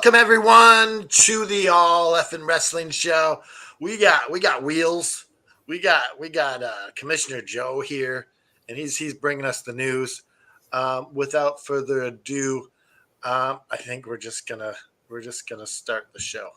Welcome everyone to the All Effing Wrestling Show. We got wheels. We got Commissioner Joe here, and he's bringing us the news. Without further ado, I think we're just gonna start the show.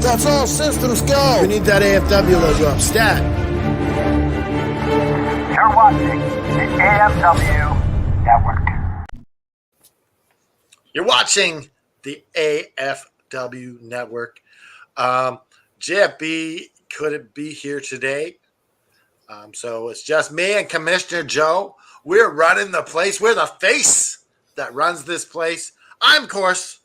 That's all systems go. We need that AFW logo up. Stat. You're watching the AFW Network. You're watching the AFW Network. JFB couldn't be here today. So it's just me and Commissioner Joe. We're running the place. We're the face that runs this place. I'm, of course,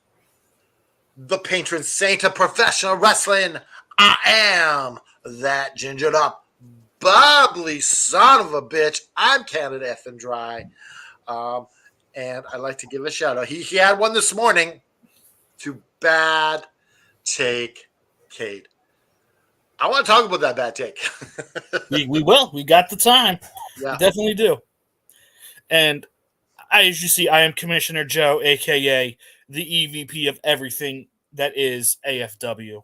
the patron saint of professional wrestling. I am that gingered up, bubbly son of a bitch. I'm Canada effing dry. And I'd like to give a shout out. He had one this morning to Bad Take Kate. I want to talk about that bad take. we will. We got the time. Yeah. We definitely do. And as you see, I am Commissioner Joe, a.k.a. the EVP of everything that is AFW.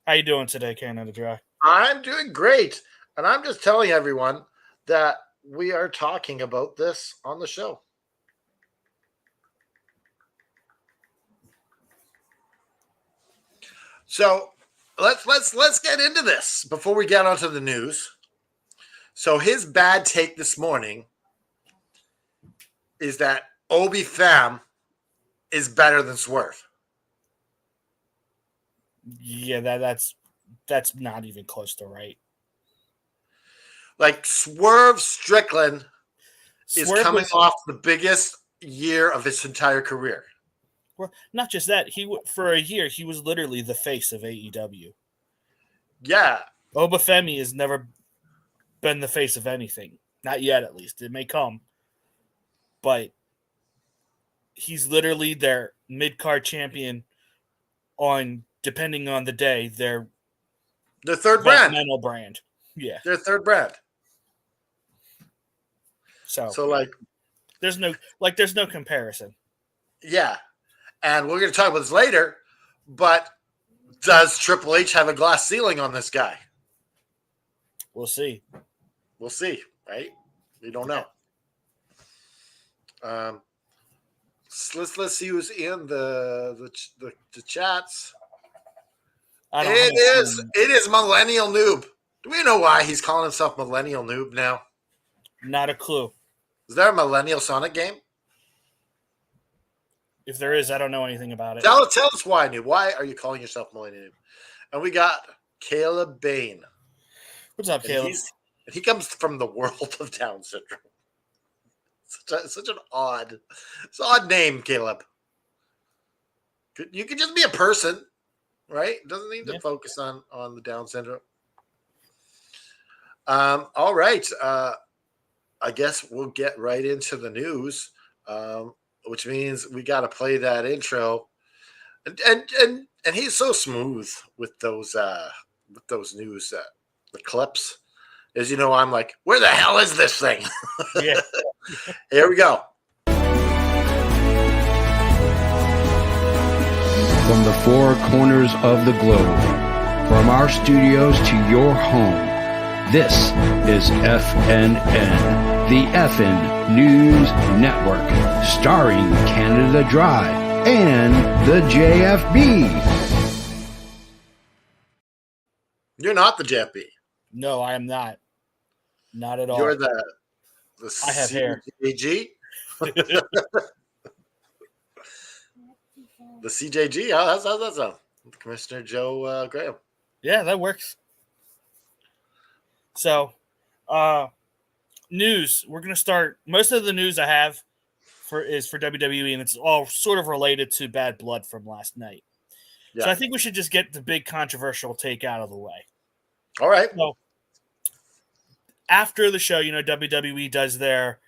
How you doing today, Canada Dry? I'm doing great. And I'm just telling everyone that we are talking about this on the show. So let's get into this before we get onto the news. So his bad take this morning is that Obi Fam is better than Swerve. Yeah, that's not even close to right. Like Swerve Strickland is coming off the biggest year of his entire career. Well, not just that. For a year, he was literally the face of AEW. Yeah. Obafemi has never been the face of anything. Not yet, at least. It may come. But he's literally their mid-card champion on, depending on the day, their third brand. Yeah. Their third brand. So there's no comparison. Yeah. And we're going to talk about this later, but does Triple H have a glass ceiling on this guy? We'll see. We'll see, right? We don't know. Let's see who's in the chats. It is Millennial Noob. Do we know why he's calling himself Millennial Noob now? Not a clue. Is there a Millennial Sonic game? If there is, I don't know anything about it. Tell us why, Noob. Why are you calling yourself Millennial Noob? And we got Caleb Bain. What's up, Caleb? He comes from the world of Down syndrome. Such an odd name, Caleb. You could just be a person, right? Doesn't need to focus on the Down syndrome. All right. I guess we'll get right into the news, which means we got to play that intro. And he's so smooth with those news, the clips. As you know, I'm like, where the hell is this thing? Yeah. Here we go. From the four corners of the globe, from our studios to your home, this is FNN, the FN News Network, starring Canada Dry and the JFB. You're not the JFB. No, I am not. Not at all. You're the I have hair. CGG? The CJG, how's that sound? Commissioner Joe Graham. Yeah, that works. So, news. We're going to start. Most of the news I have is for WWE, and it's all sort of related to Bad Blood from last night. Yeah. So I think we should just get the big controversial take out of the way. All right. So after the show, WWE does their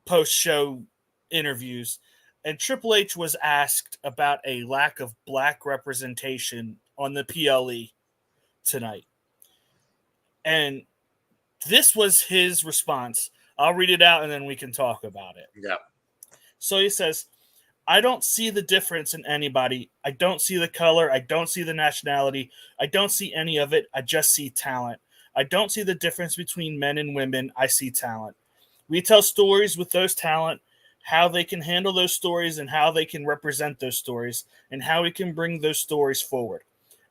post-show interviews, and Triple H was asked about a lack of black representation on the PLE tonight. And this was his response. I'll read it out and then we can talk about it. Yeah. So he says, I don't see the difference in anybody. I don't see the color. I don't see the nationality. I don't see any of it. I just see talent. I don't see the difference between men and women. I see talent. We tell stories with those talent, how they can handle those stories and how they can represent those stories and how we can bring those stories forward.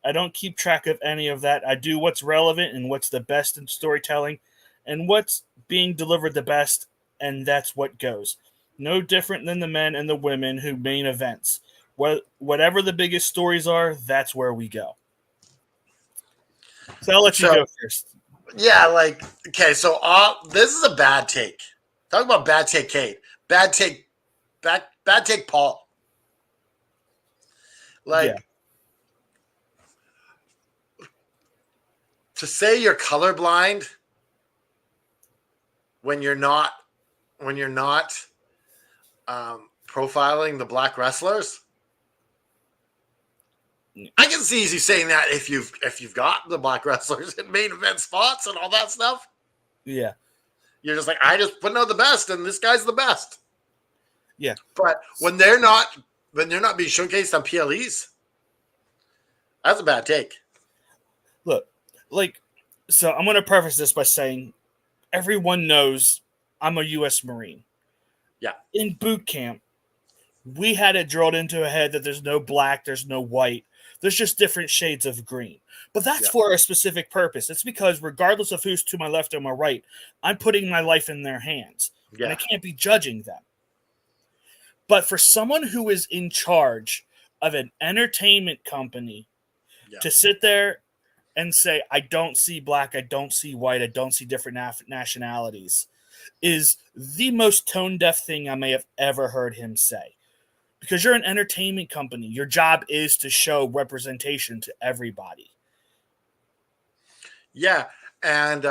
I don't keep track of any of that. I do what's relevant and what's the best in storytelling and what's being delivered the best, and that's what goes. No different than the men and the women who main events. Whatever the biggest stories are, that's where we go. So I'll let you go first. Yeah, okay, so this is a bad take. Talk about bad take, Kate. Bad take Paul. To say you're colorblind when you're not profiling the black wrestlers. I can see you saying that if you've got the black wrestlers in main event spots and all that stuff. Yeah. You're just like, I just put out the best and this guy's the best. Yeah. But when they're not being showcased on PLEs, that's a bad take. Look, so I'm going to preface this by saying everyone knows I'm a U.S. Marine. Yeah. In boot camp, we had it drilled into a head that there's no black, there's no white. There's just different shades of green. But that's for a specific purpose. It's because regardless of who's to my left or my right, I'm putting my life in their hands. Yeah. And I can't be judging them. But for someone who is in charge of an entertainment company to sit there and say, I don't see black, I don't see white, I don't see different nationalities, is the most tone-deaf thing I may have ever heard him say. Because you're an entertainment company. Your job is to show representation to everybody. Yeah, and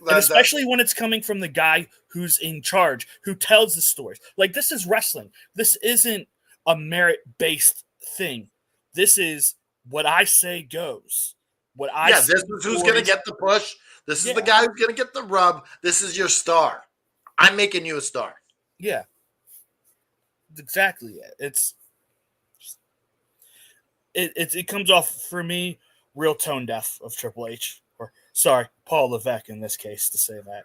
especially when it's coming from the guy who's in charge, who tells the stories. Like, this is wrestling. This isn't a merit-based thing. This is what I say goes. This is who's going to get the push. This is the guy who's going to get the rub. This is your star. I'm making you a star. Yeah. Exactly. It comes off, for me, real tone deaf of Triple H. Or, sorry, Paul Levesque in this case, to say that.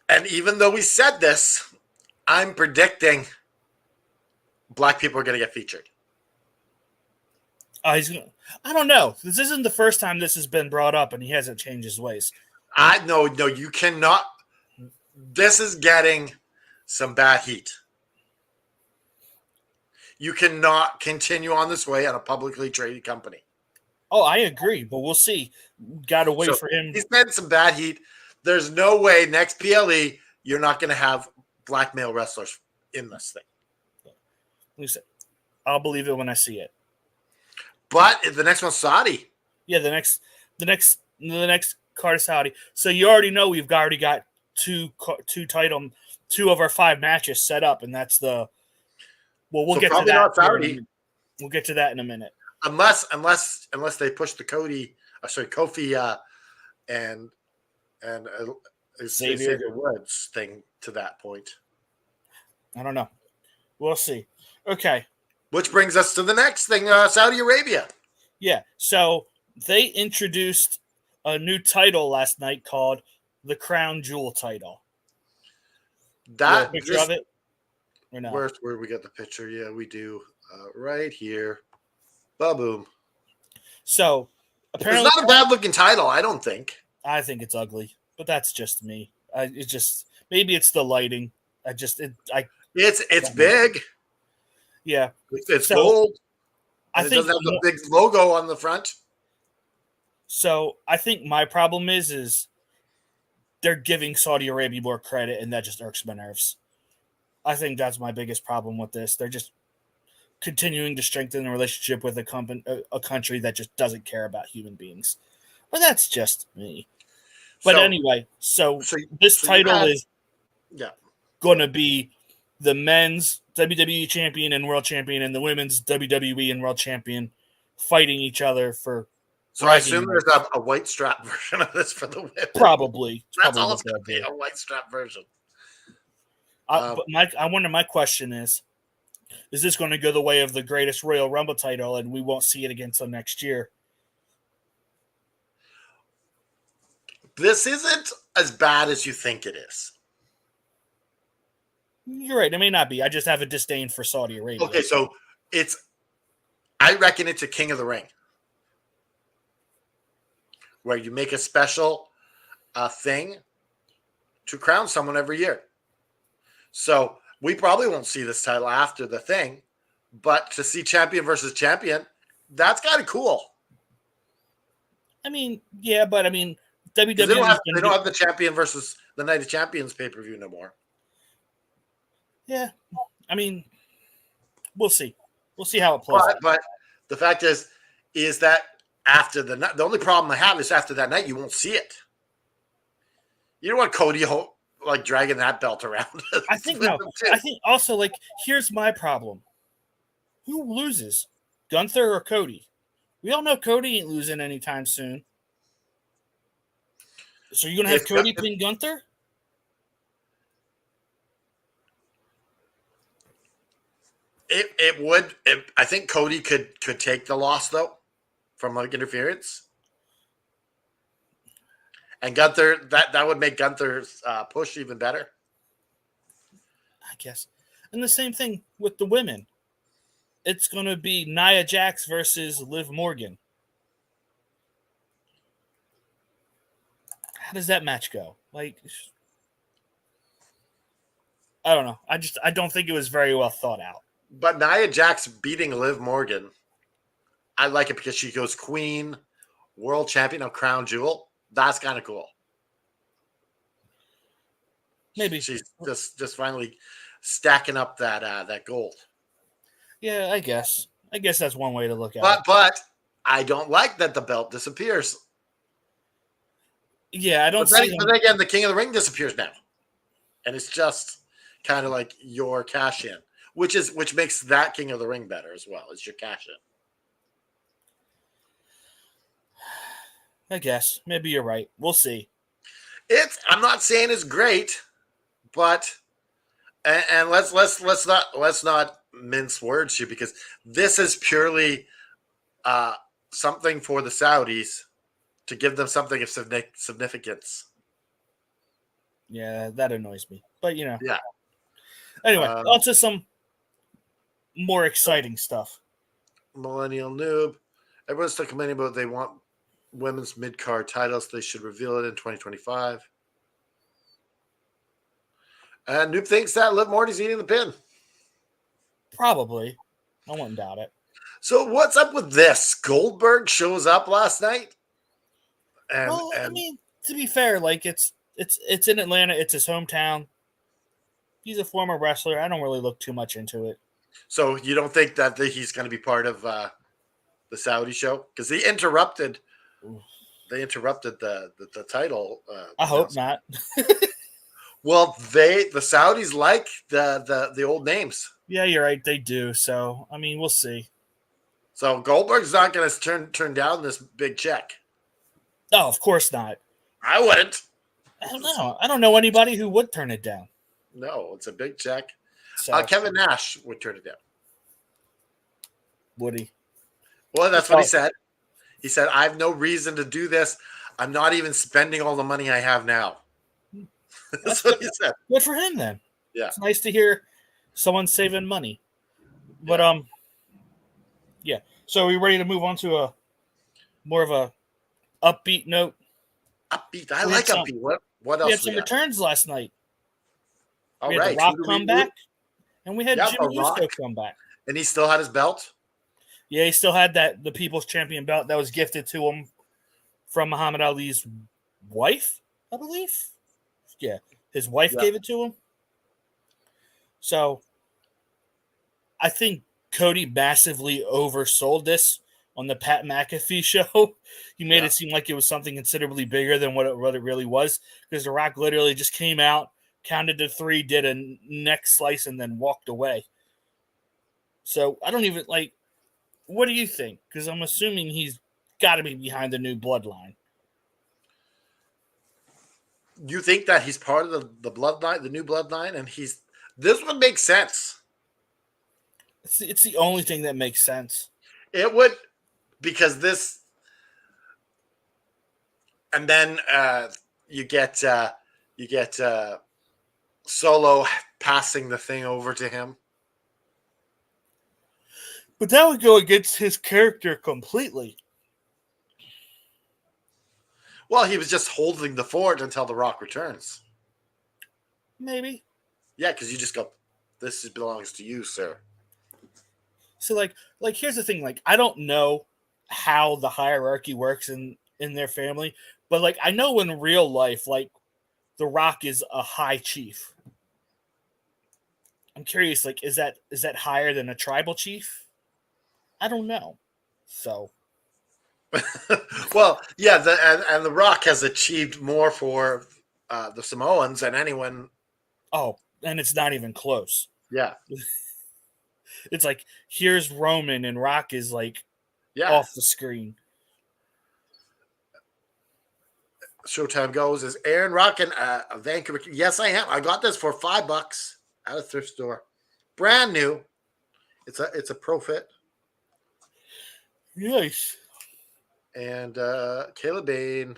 And even though we said this, I'm predicting black people are going to get featured. I don't know. This isn't the first time this has been brought up, and he hasn't changed his ways. No, you cannot. This is getting some bad heat. You cannot continue on this way on a publicly traded company. Oh, I agree, but we'll see. Got to wait for him. He's getting some bad heat. There's no way next PLE you're not going to have black male wrestlers in this thing. Listen, I'll believe it when I see it. But the next one's Saudi. Yeah, the next card is Saudi. So you already know we've already got two of our 5 matches set up, and that's the. Well, we'll get to that. We'll get to that in a minute. Unless they push the Kofi and Xavier Woods thing to that point. I don't know. We'll see. Okay. Which brings us to the next thing, Saudi Arabia. Yeah. So they introduced a new title last night called the Crown Jewel title. That picture of it? Or no? Where we get the picture? Yeah, we do. Right here. Ba-boom. So apparently it's not a bad looking title, I don't think. I think it's ugly, but that's just me. It just maybe it's the lighting. It's big. Yeah. It's So, gold. I And it think doesn't have the big logo on the front. so. I think my problem is they're giving Saudi Arabia more credit, and that just irks my nerves. I think that's my biggest problem with this. They're just continuing to strengthen the relationship with a country that just doesn't care about human beings. But that's just me. But anyway, so this title is going to be the men's WWE champion and world champion and the women's WWE and world champion fighting each other for. So I assume there's a white strap version of this for the women. Probably. That's all it's going to be, a white strap version. But I wonder, my question is this going to go the way of the greatest Royal Rumble title and we won't see it again until next year? This isn't as bad as you think it is. You're right. It may not be. I just have a disdain for Saudi Arabia. Okay, so I reckon it's a King of the Ring, where you make a special thing to crown someone every year. So we probably won't see this title after the thing, but to see champion versus champion, that's kind of cool. I mean, yeah, but I mean, WWE they don't have the champion versus the Night of Champions pay-per-view no more. Yeah, I mean, we'll see. We'll see how it plays out. But the fact is that after the only problem I have is after that night you won't see it. You don't want Cody like dragging that belt around. I think also here's my problem. Who loses, Gunther or Cody? We all know Cody ain't losing anytime soon. So you're gonna have Cody pin Gunther? It would. I think Cody could take the loss though, from interference, and Gunther that would make Gunther's push even better. I guess, and the same thing with the women. It's going to be Nia Jax versus Liv Morgan. How does that match go? I don't know. I don't think it was very well thought out. But Nia Jax beating Liv Morgan, I like it because she goes queen, world champion of Crown Jewel. That's kind of cool. Maybe she's just finally stacking up that gold. Yeah, I guess that's one way to look at it. But I don't like that the belt disappears. Yeah, I don't. But then again, the King of the Ring disappears now, and it's just kind of like your cash in. Which makes that King of the Ring better as well. It's your cash in. I guess. Maybe you're right. We'll see. I'm not saying it's great, but and let's not mince words here, because this is purely something for the Saudis to give them something of significance. Yeah, that annoys me. But Yeah. Anyway, on to some more exciting stuff. Millennial Noob. Everyone's still complaining about they want women's mid-card titles. They should reveal it in 2025. And Noob thinks that Liv Morgan's eating the pin. Probably. I wouldn't doubt it. So what's up with this? Goldberg shows up last night? I mean, to be fair, it's in Atlanta. It's his hometown. He's a former wrestler. I don't really look too much into it. So you don't think that he's going to be part of the Saudi show? Because they interrupted the title. I hope not. Well, the Saudis like the old names. Yeah, you're right. They do. So I mean, we'll see. So Goldberg's not going to turn down this big check. No, of course not. I wouldn't. I don't know. I don't know anybody who would turn it down. No, it's a big check. So, Kevin Nash would turn it down. Would he? Well, that's what he said. He said, I have no reason to do this. I'm not even spending all the money I have now. That's what he said. Good for him then. Yeah. It's nice to hear someone saving money. But yeah. So are we ready to move on to a more of a upbeat note? Upbeat. I We like had some- upbeat. What We else had some returns last night. All We had right. The Rock Who do come we- back, and we had Yeah, Jimmy The Rock. Uso come back. And he still had his belt? Yeah, he still had the People's Champion belt that was gifted to him from Muhammad Ali's wife, I believe. Yeah, his wife Yeah. gave it to him. So I think Cody massively oversold this on the Pat McAfee show. He made it seem like it was something considerably bigger than what it really was, because The Rock literally just came out, counted to 3, did a neck slice, and then walked away. So I don't even like. What do you think? Because I'm assuming he's got to be behind the new bloodline. You think that he's part of the bloodline, the new bloodline, and this would make sense. It's the only thing that makes sense. It would, because this, and then you get Solo passing the thing over to him. But that would go against his character completely. Well, he was just holding the fort until The Rock returns. Maybe. Yeah, because you just go, this belongs to you, sir. So like here's the thing, like I don't know how the hierarchy works in their family, but like I know in real life, like The Rock is a high chief. I'm curious, like is that higher than a tribal chief? I don't know. So well, yeah, and The Rock has achieved more for the Samoans than anyone. oh, and it's not even close. Yeah. It's like here's Roman and Rock is like off the screen. Showtime goes, is Aaron rocking a Vancouver? Yes, I am. I got this for $5 at a thrift store, brand new. It's a pro fit. Nice. And Caleb Bain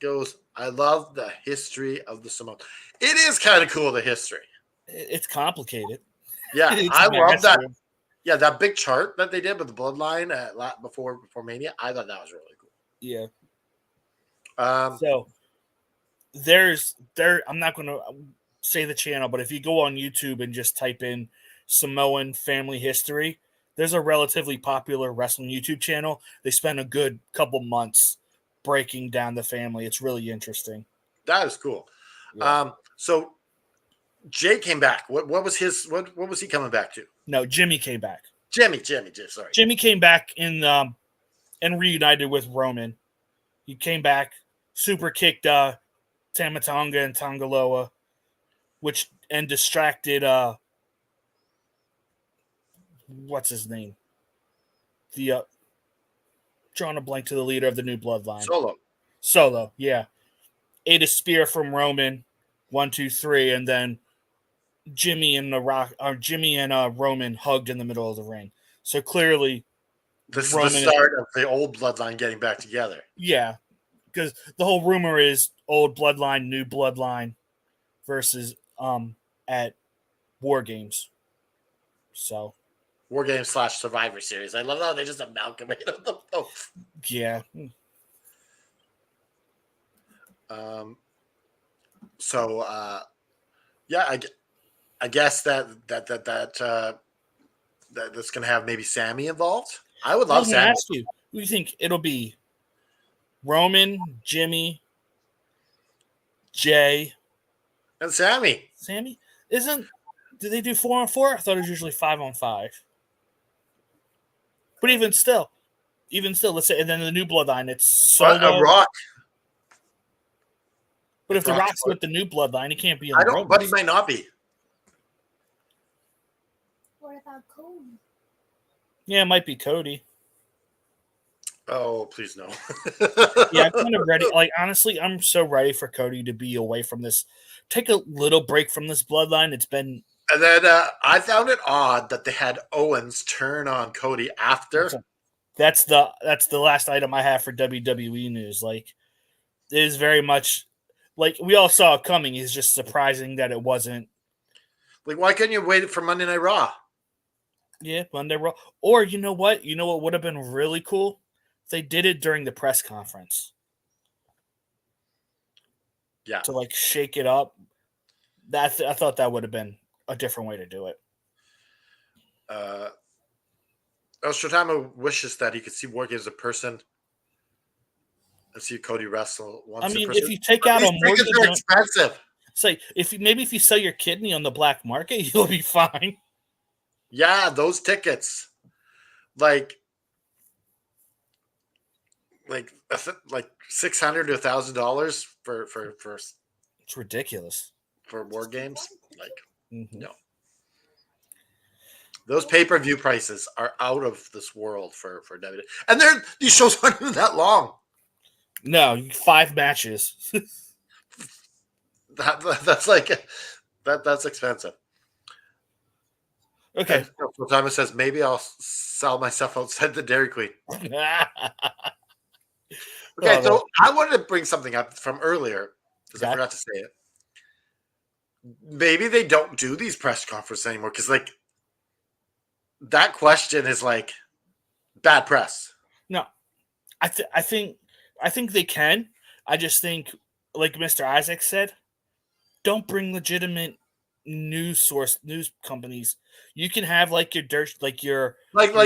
goes, I love the history of the Samoan. It is kind of cool, the history. It's complicated. Yeah, It's I love that. massive. Yeah, that big chart that they did with the bloodline before Mania, I thought that was really cool. Yeah. So I'm not going to say the channel, but if you go on YouTube and just type in Samoan family history, there's a relatively popular wrestling YouTube channel. They spend a good couple months breaking down the family. It's really interesting. That is cool. Yeah. So Jay came back. What was he coming back to? No, Jimmy came back. Jimmy, sorry. Jimmy came back and reunited with Roman. He came back, super kicked Tamatonga and Tongaloa, and distracted what's his name? The drawing a blank to the leader of the new bloodline. Solo, yeah. Ate a spear from Roman, 1, 2, 3, and then Jimmy and Roman hugged in the middle of the ring. So clearly, this Roman is the start of the old bloodline getting back together. Yeah, because the whole rumor is old bloodline, new bloodline versus at War Games. So War Games / Survivor Series. I love how they just amalgamated them both. Yeah. I guess that's going to have maybe Sammy involved. I would love Sammy. Ask you, who do you think it'll be? Roman, Jimmy, Jay, and Sammy. Sammy? Do they do 4-on-4? I thought it was usually 5-on-5. But even still, let's say, and then the new bloodline, it's Solo. A Rock. But if the Rock's with the new bloodline, he can't be in I the don't, but he might not be. What about Cody? Yeah, it might be Cody. Oh, please no. Yeah, I'm kind of ready. Like, honestly, I'm so ready for Cody to be away from this. Take a little break from this bloodline. It's been. And then I found it odd that they had Owens turn on Cody after. That's the last item I have for WWE news. Like, it is very much like we all saw it coming. It's just surprising that it wasn't. Like, why couldn't you wait for Monday Night Raw? Yeah, Monday Raw. Or you know what? You know what would have been really cool? If they did it during the press conference. Yeah. to like shake it up. I thought that would have been a different way to do it. Shotama wishes that he could see War Games in person and see Cody wrestle once I in mean, person. if you take But out these a mortgage, tickets are expensive. say if you sell your kidney on the black market, you'll be fine. Yeah, those tickets, like $600 to $1,000 It's ridiculous. for War Games. Like, Mm-hmm. no, those pay-per-view prices are out of this world for WWE. And these shows aren't even that long. No, 5 matches. That's expensive. Okay. And Thomas says maybe I'll sell myself outside the Dairy Queen. Okay, so I wanted to bring something up from earlier because I forgot to say it. Maybe they don't do these press conferences anymore because, like, that question is like bad press. No, I think they can. I just think, like Mr. Isaac said, don't bring legitimate news companies. You can have like your dirt, like AEW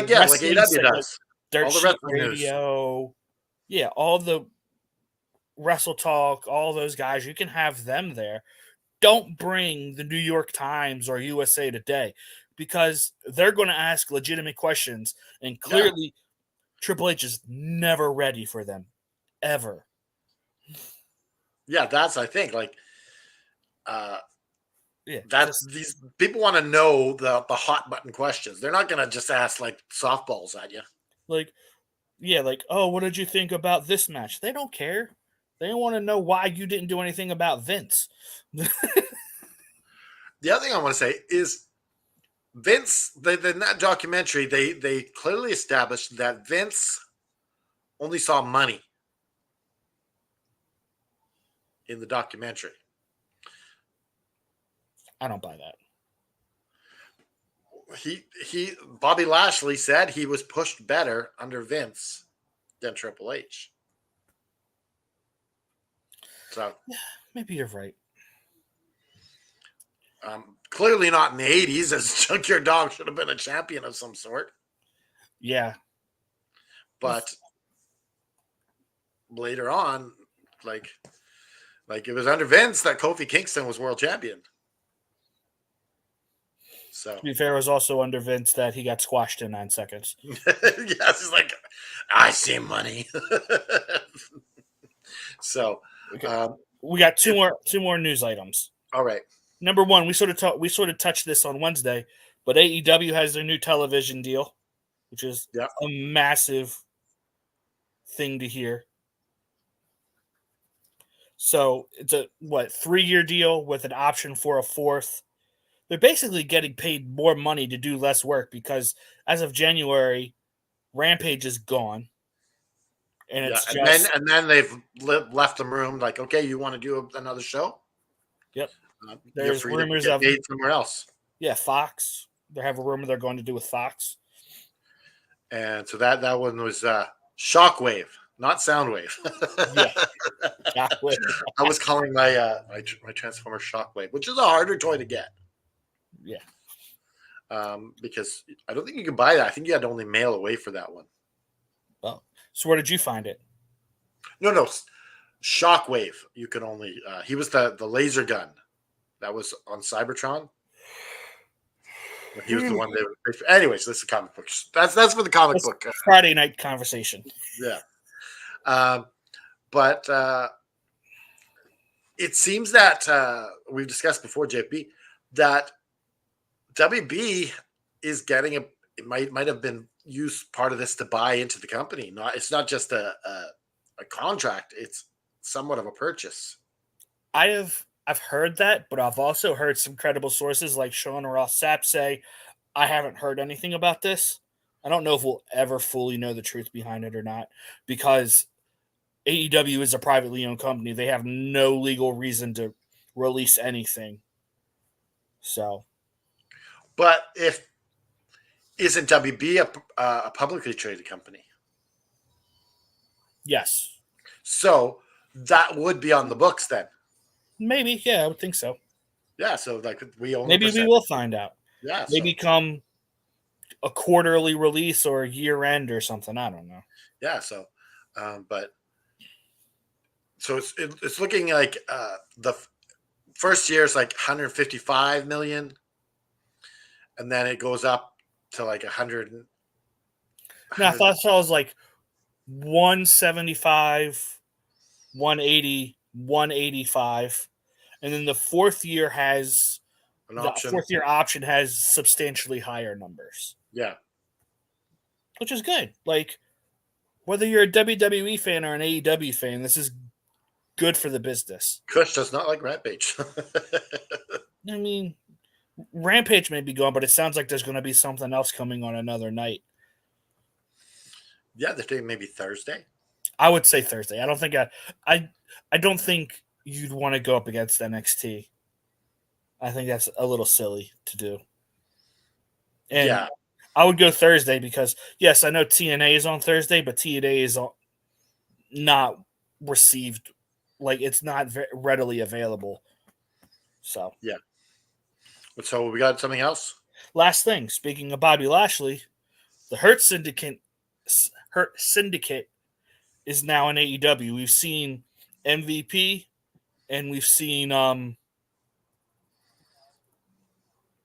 does. Dirt All the Sheet wrestling Radio. News. Yeah, all the Wrestle Talk, all those guys. You can have them there. Don't bring the New York Times or USA Today because they're going to ask legitimate questions, and clearly Triple H is never ready for them, ever. Yeah, I think, these people want to know the hot button questions. They're not going to just ask like softballs at you. Oh, what did you think about this match? They don't care. They want to know why you didn't do anything about Vince. The other thing I want to say is Vince, in that documentary, they clearly established that Vince only saw money in the documentary. I don't buy that. Bobby Lashley said he was pushed better under Vince than Triple H. So maybe you're right. Clearly not in the 80s, as Junkyard Dog should have been a champion of some sort. Yeah. But later on, like it was under Vince that Kofi Kingston was world champion. So, to be fair, it was also under Vince that he got squashed in 9 seconds. Yes, it's like, I see money. So, okay. We got two more news items. All right. Number one, we sort of touched this on Wednesday, but AEW has their new television deal, which is a massive thing to hear. So it's a 3-year deal with an option for a 4th. They're basically getting paid more money to do less work because as of January, Rampage is gone. And it's and then they've left them room like, okay, you want to do another show? Yep. There's rumors of made somewhere else. Yeah, Fox. They have a rumor they're going to do with Fox. And so that one was Shockwave, not Soundwave. Yeah, Shockwave. I was calling my Transformer Shockwave, which is a harder toy to get. Yeah. Because I don't think you can buy that. I think you had to only mail away for that one. Oh, so where did you find it? No. Shockwave. You can only. He was the laser gun that was on Cybertron. He was the one they were. Anyways, this is a comic book. That's for the comic book. Friday night conversation. Yeah. But it seems that we've discussed before, JP, that WB is getting it might have been used part of this to buy into the company. It's not just a contract, it's somewhat of a purchase. I've heard that, but I've also heard some credible sources like Sean Ross Sapp say, I haven't heard anything about this. I don't know if we'll ever fully know the truth behind it or not, because AEW is a privately owned company. They have no legal reason to release anything. So, but isn't WB a publicly traded company? Yes. So that would be on the books then. Maybe, yeah, I would think so. Yeah, so like we own. Maybe we will find out. Yeah, Maybe come a quarterly release or a year end or something. I don't know. Yeah, so, but so it's looking like the first year is like 155 million, and then it goes up to like 100. No, I thought it was like 175, 180, 185, and then the fourth year has an option. fourth year option has substantially higher numbers. Yeah, which is good. Like, whether you're a WWE fan or an AEW fan, this is good for the business. Kush does not like Rampage. I mean, Rampage may be gone, but it sounds like there's going to be something else coming on another night. Yeah, they're doing maybe Thursday. I would say Thursday. I don't think I don't think you'd want to go up against NXT. I think that's a little silly to do. And yeah, I would go Thursday because, yes, I know TNA is on Thursday, but TNA is not received. Like, it's not readily available. So, yeah. So we got something else? Last thing, speaking of Bobby Lashley, the Hurt Syndicate is now in AEW. We've seen MVP and we've seen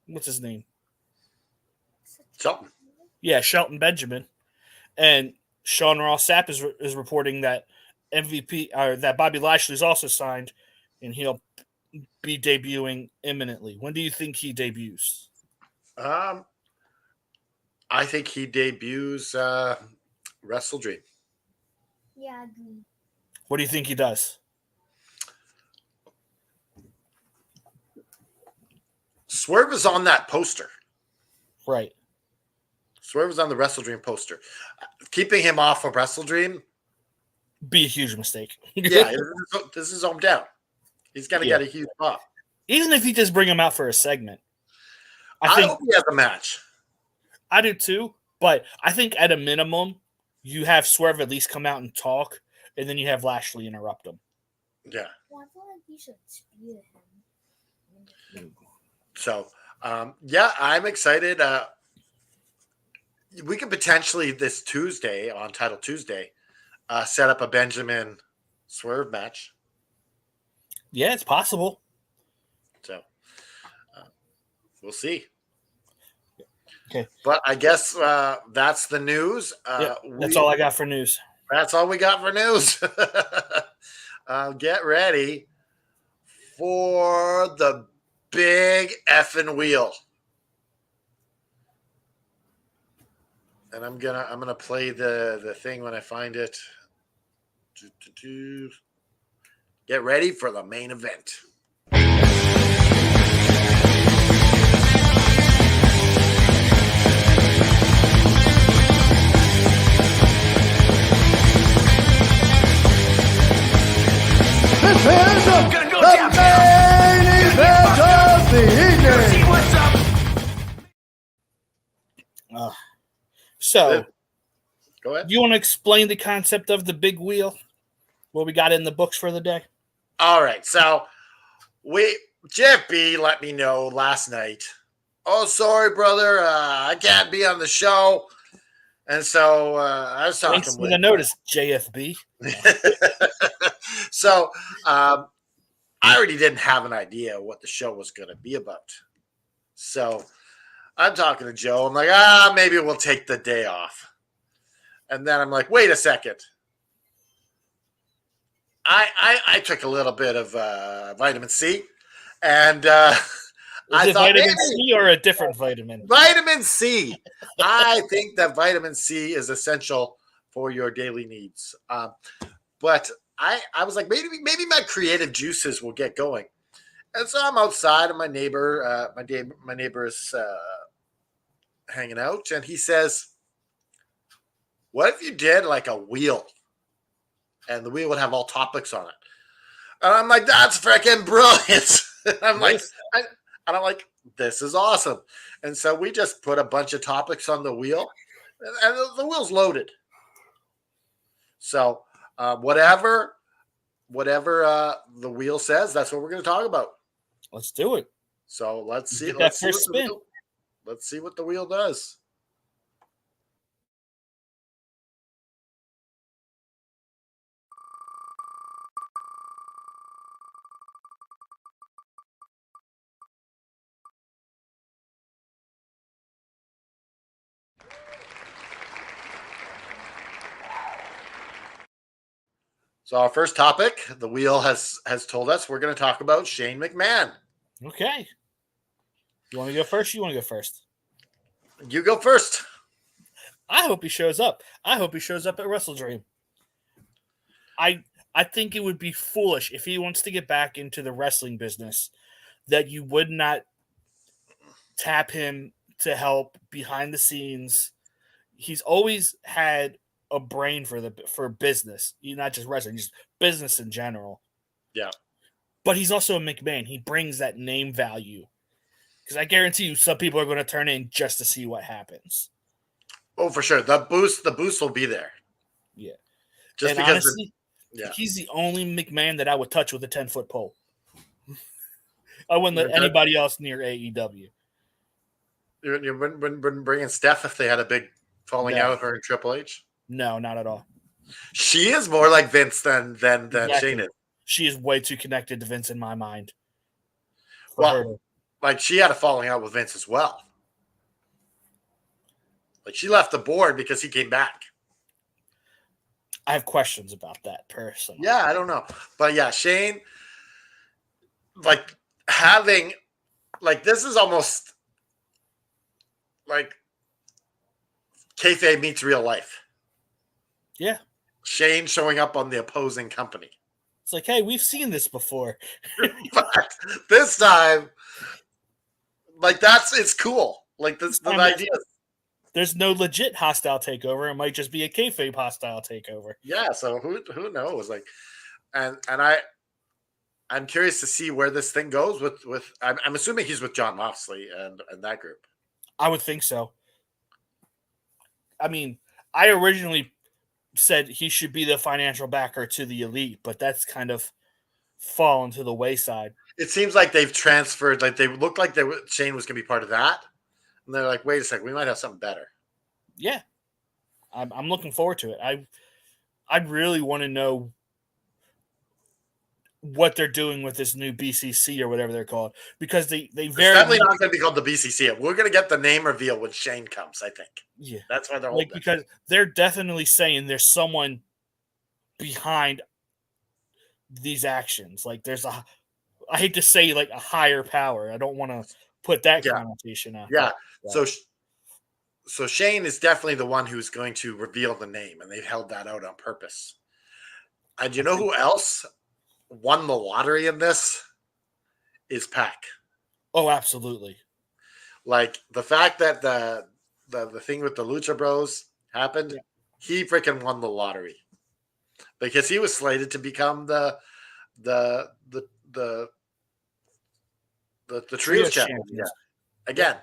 what's his name? Something. Yeah, Shelton Benjamin. And Sean Ross Sapp is reporting that MVP or that Bobby Lashley is also signed and he'll be debuting imminently. When do you think he debuts? I think he debuts Wrestledream. Yeah, I agree. What do you think he does? Swerve is on that poster. Right. Swerve is on the Wrestledream poster. Keeping him off of Wrestledream, be a huge mistake. Yeah, this is hometown. He's got to get a huge pop. Even if you just bring him out for a segment. I think hope he has a match. I do too, but I think at a minimum, you have Swerve at least come out and talk, and then you have Lashley interrupt him. Yeah. Well, I feel like you should spear him. So, yeah, I'm excited. We could potentially this Tuesday on Title Tuesday set up a Benjamin Swerve match. Yeah, it's possible. So, we'll see. Okay. But I guess that's the news. That's all I got for news. That's all we got for news. Get ready for the big effing wheel. And I'm gonna play the thing when I find it. Get ready for the main event. This is the main event of the evening. So, go ahead. You want to explain the concept of the big wheel? What we got in the books for the day? All right. So, Jeff B let me know last night. Oh, sorry, brother. I can't be on the show. And so I was talking Thanks with for the notice, JFB. So I already didn't have an idea what the show was going to be about. So I'm talking to Joe. I'm like, maybe we'll take the day off. And then I'm like, wait a second. I took a little bit of vitamin C. And I thought vitamin C or a different vitamin? Vitamin C. I think that vitamin C is essential for your daily needs. But I was like, maybe my creative juices will get going. And so I'm outside, and my neighbor is hanging out, and he says, "What if you did like a wheel, and the wheel would have all topics on it?" And I'm like, "That's freaking brilliant!" I'm like, "This is awesome!" And so we just put a bunch of topics on the wheel, and the wheel's loaded. So whatever whatever the wheel says, that's what we're going to talk about. Let's do it. So let's see. Get that first spin. Let's see what the wheel does. So our first topic, the wheel has told us we're going to talk about Shane McMahon. Okay. You want to go first? You want to go first? You go first. I hope he shows up. I hope he shows up at Wrestledream. I think it would be foolish if he wants to get back into the wrestling business that you would not tap him to help behind the scenes. He's always had a brain for business, not just wrestling, just business in general. Yeah. But he's also a McMahon. He brings that name value. Because I guarantee you some people are going to turn in just to see what happens. Oh, for sure. The boost will be there. Yeah. Just and because honestly, he's the only McMahon that I would touch with a 10-foot pole. I wouldn't let anybody else near AEW. You wouldn't bring in Steph if they had a big falling out with her in Triple H? No, not at all. She is more like Vince than Exactly. Shane is. She is way too connected to Vince in my mind. Like she had a falling out with Vince as well. Like she left the board because he came back. I have questions about that personally. Yeah, I don't know. But yeah, Shane, like having, like this is almost like kayfabe meets real life. Yeah. Shane showing up on the opposing company. It's like, hey, we've seen this before. But this time, like it's cool. Like the idea. There's no legit hostile takeover. It might just be a kayfabe hostile takeover. Yeah. So who knows? Like, and I'm curious to see where this thing goes with. I'm assuming he's with John Moxley and that group. I would think so. I mean, I originally said he should be the financial backer to the Elite, but that's kind of fallen to the wayside. It seems like they've transferred. Like they looked like Shane was going to be part of that, and they're like, "Wait a second, we might have something better." Yeah, I'm looking forward to it. I really want to know what they're doing with this new BCC or whatever they're called, because they it's very definitely not going to be called the BCC. We're going to get the name reveal when Shane comes. I think. Yeah, that's why they're like because they're definitely saying there's someone behind these actions. Like there's I hate to say like a higher power. I don't want to put that connotation out. Yeah. So Shane is definitely the one who's going to reveal the name, and they've held that out on purpose. And you know who else won the lottery in this? Is Pac. Oh, absolutely. Like the fact that the thing with the Lucha Bros happened, he freaking won the lottery because he was slated to become the trios champion again.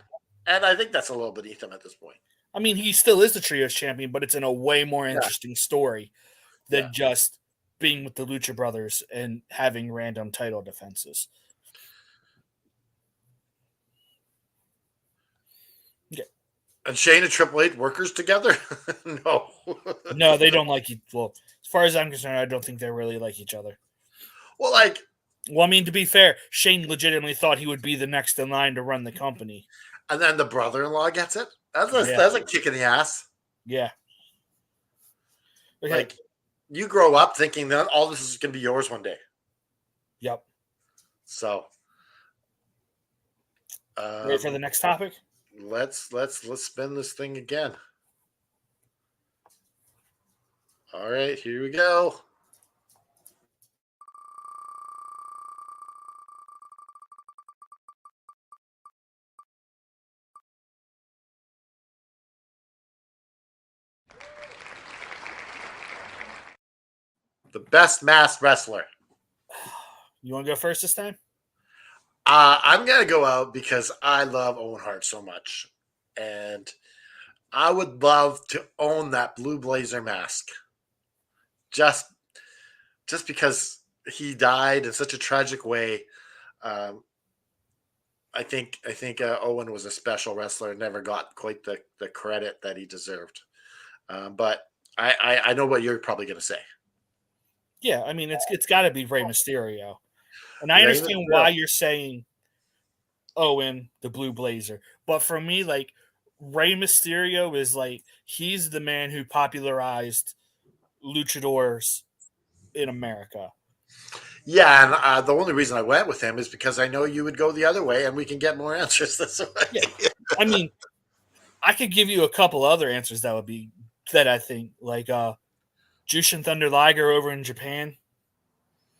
And I think that's a little beneath him at this point. I mean, he still is the trios champion, but it's in a way more interesting story than just being with the Lucha Brothers and having random title defenses. Okay. And Shane and Triple H workers together? No. No, they don't like each. Well, as far as I'm concerned, I don't think they really like each other. Well, I mean, to be fair, Shane legitimately thought he would be the next in line to run the company. And then the brother-in-law gets it? That's a kick in the ass. Yeah. Okay. Like, you grow up thinking that all this is going to be yours one day. Yep. So. Ready for the next topic? Let's spin this thing again. All right, here we go. The best masked wrestler. You want to go first this time? I'm going to go out because I love Owen Hart so much. And I would love to own that blue blazer mask. Just because he died in such a tragic way. I think Owen was a special wrestler and never got quite the credit that he deserved. But I know what you're probably going to say. Yeah, I mean it's got to be Rey Mysterio, and I Rey understand Mysterio. why you're saying Owen, the Blue Blazer, but for me, like Rey Mysterio is like he's the man who popularized luchadors in America. Yeah, and the only reason I went with him is because I know you would go the other way, and we can get more answers this way. Yeah. I mean, I could give you a couple other answers that I think like Jushin Thunder Liger over in Japan.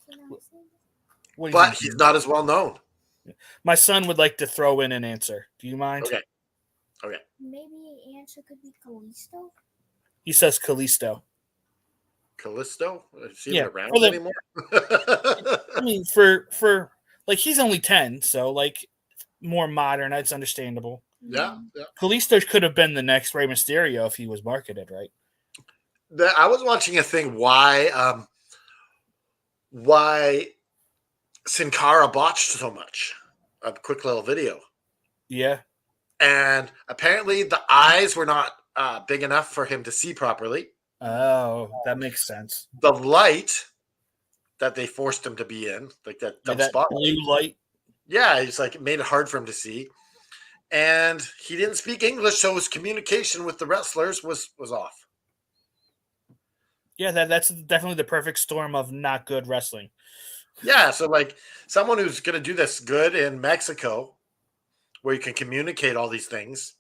What do you But think? he's not as well known. My son would like to throw in an answer. Do you mind? Okay. Maybe an answer could be Kalisto. He says Kalisto. Callisto? Is he Yeah, even around for the- anymore? I mean, for like he's only 10, so like more modern. That's understandable. Yeah. Kalisto could have been the next Rey Mysterio if he was marketed right. I was watching a thing why Sin Cara botched so much. A quick little video. Yeah. And apparently the eyes were not big enough for him to see properly. Oh, that makes sense. The light that they forced him to be in, like that dumb That spotlight. blue light. Yeah, it's like it made it hard for him to see. And he didn't speak English, so his communication with the wrestlers was off. Yeah, that's definitely the perfect storm of not good wrestling. Yeah, so like someone who's going to do this good in Mexico, where you can communicate all these things,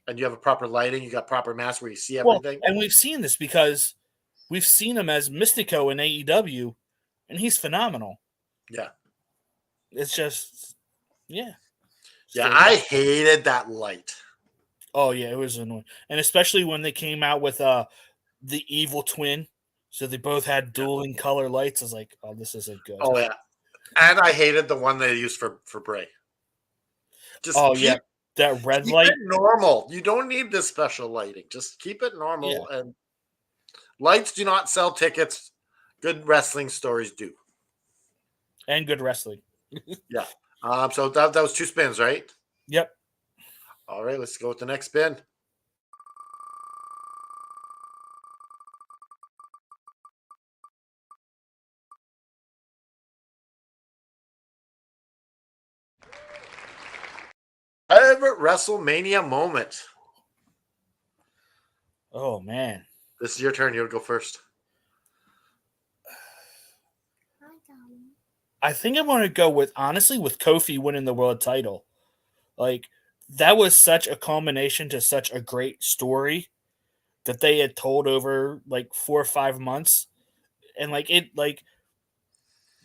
and you have a proper lighting, you got proper masks where you see everything. And we've seen this because we've seen him as Mystico in AEW, and he's phenomenal. Yeah. It's just, yeah. Yeah, I hated that light. Oh, yeah, it was annoying. And especially when they came out with the evil twin. So they both had dueling color lights. I was like, oh, this isn't good. Oh, yeah. And I hated the one they used for Bray. Just yeah. That red keep light. it normal. You don't need this special lighting. Just keep it normal. Yeah. And lights do not sell tickets. Good wrestling stories do. And good wrestling. Yeah. So that was 2 spins, right? Yep. All right, let's go with the next spin. Favorite WrestleMania moment. Oh, man. This is your turn. You'll go first. I think I want to go with Kofi winning the world title. Like, that was such a culmination to such a great story that they had told over like 4 or 5 months. And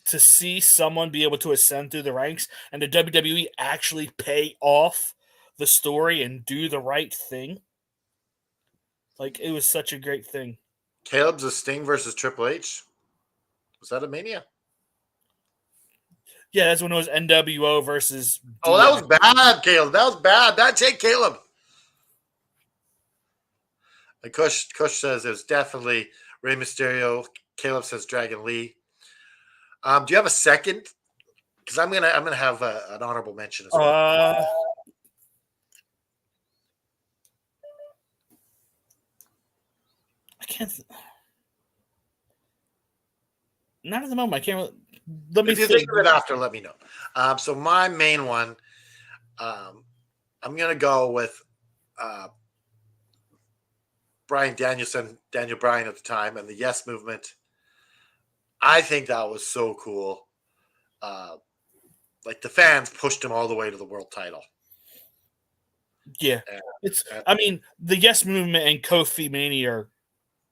to see someone be able to ascend through the ranks and the WWE actually pay off the story and do the right thing. Like, it was such a great thing. Caleb's a Sting versus Triple H. Was that a Mania? Yeah, that's when it was NWO versus. Oh, that was bad, Caleb. That was bad. Bad take, Caleb. And Kush says it was definitely Rey Mysterio. Caleb says Dragon Lee. Do you have a second? Because I'm gonna have an honorable mention as well. I can't. Not at the moment. I can't. Let me if you think of it after, let me know. So my main one, I'm gonna go with Bryan Danielson, Daniel Bryan at the time, and the Yes Movement. I think that was so cool. Like the fans pushed him all the way to the world title. Yeah, I mean, the Yes Movement and Kofi Mania are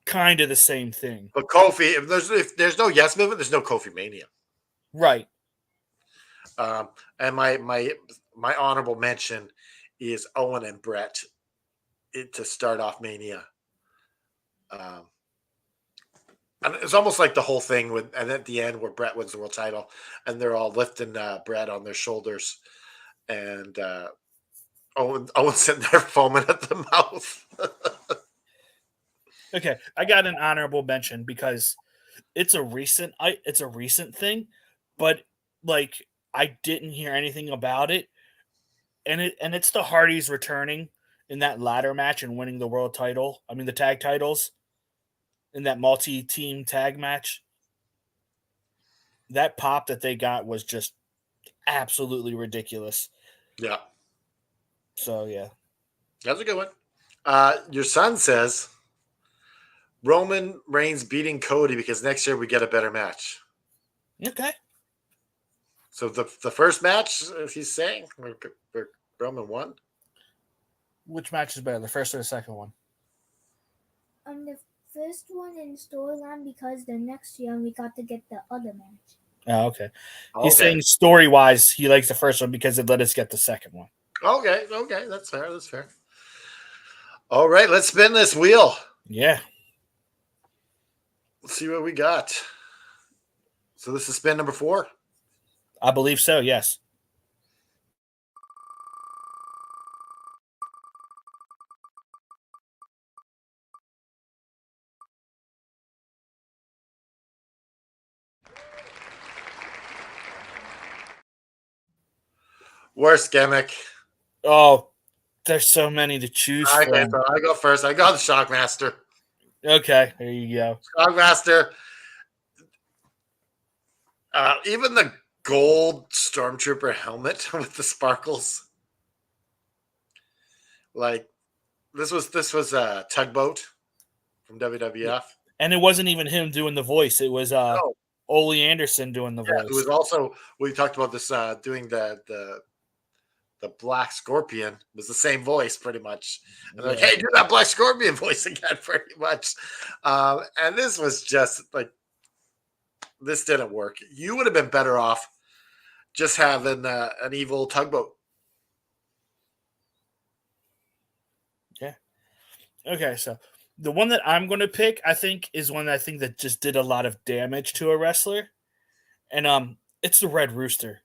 kind of the same thing. But Kofi, if there's no Yes Movement, there's no Kofi Mania. Right. And my honorable mention is Owen and Brett to start off Mania. And it's almost like the whole thing and at the end where Brett wins the world title and they're all lifting Brett on their shoulders, and Owen's sitting there foaming at the mouth. Okay, I got an honorable mention because it's a recent thing, but like I didn't hear anything about it, and it's the Hardys returning in that ladder match and winning the world title. I mean the tag titles in that multi-team tag match. That pop that they got was just absolutely ridiculous. Yeah, So yeah. that's a good one. Your son says Roman Reigns beating Cody because next year we get a better match. Okay. So the first match, he's saying, where Roman won. Which match is better, the first or the second one? The first one in storyline because the next year we got to get the other match. Oh, okay. He's saying story wise, he likes the first one because it let us get the second one. Okay, that's fair. That's fair. All right, let's spin this wheel. Yeah. Let's see what we got. So this is spin number 4. I believe so, yes. Worst gimmick. Oh, there's so many to choose Okay, from. so I go first. I got the Shockmaster. Okay, there you go. Shockmaster. Even the gold Stormtrooper helmet with the sparkles. Like this was a Tugboat from WWF. And it wasn't even him doing the voice. It was No. Ole Anderson doing the voice. It was also we talked about this doing the Black Scorpion was the same voice pretty much. And they're like, hey, do that Black Scorpion voice again, pretty much. And this was just like this didn't work. You would have been better off just having an evil Tugboat. Yeah. Okay, so the one that I'm going to pick, I think, is one that I think that just did a lot of damage to a wrestler, and it's the Red Rooster.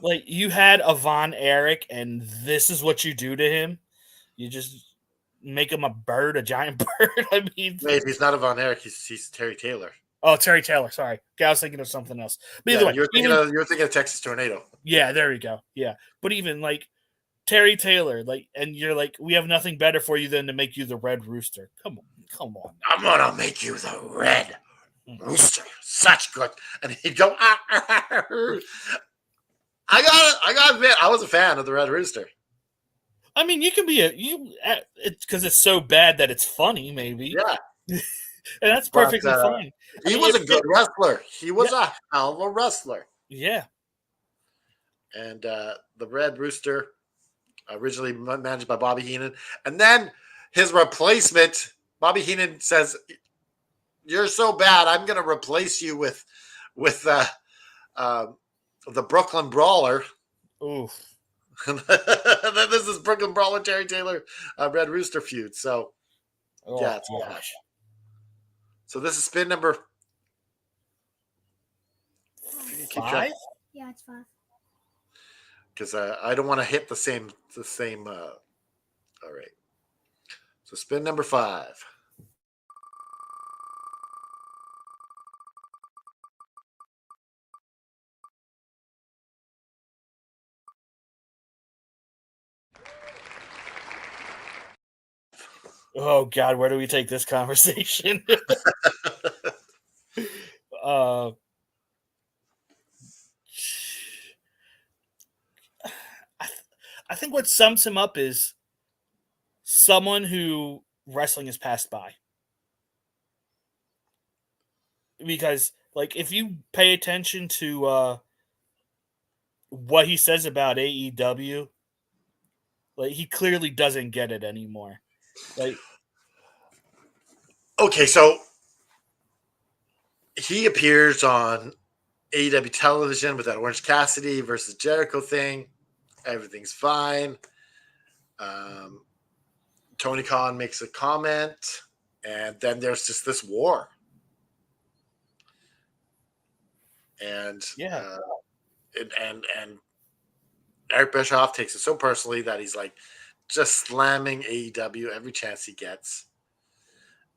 Like you had a Von Erich, and this is what you do to him. You just make him a bird, a giant bird. I mean, Wait, he's not a Von Erich. He's Terry Taylor. Oh, Terry Taylor. Sorry, okay, I was thinking of something else. But either way, you're thinking of Texas Tornado. Yeah, there we go. Yeah, but even like Terry Taylor, like, and you're like, we have nothing better for you than to make you the Red Rooster. Come on. I'm gonna make you the Red Rooster. Such good. And he'd go. I gotta admit, I was a fan of the Red Rooster. I mean, you can be it's because it's so bad that it's funny, maybe. Yeah, and that's perfectly fine. He was a good wrestler. He was a hell of a wrestler. Yeah. And the Red Rooster, originally managed by Bobby Heenan, and then his replacement, Bobby Heenan says, "You're so bad, I'm going to replace you with the Brooklyn Brawler." Oof. And then this is Brooklyn Brawler, Terry Taylor, Red Rooster feud. So, yeah, it's gosh. So this is spin number 5. Yeah, it's 5. Because I don't want to hit the same. All right. So spin number 5. Oh God, where do we take this conversation? I think what sums him up is someone who wrestling has passed by. Because, like, if you pay attention to what he says about AEW, like, he clearly doesn't get it anymore. Like, okay, so he appears on AEW television with that Orange Cassidy versus Jericho thing. Everything's fine. Tony Khan makes a comment, and then there's just this war. And and Eric Bischoff takes it so personally that he's like just slamming AEW every chance he gets.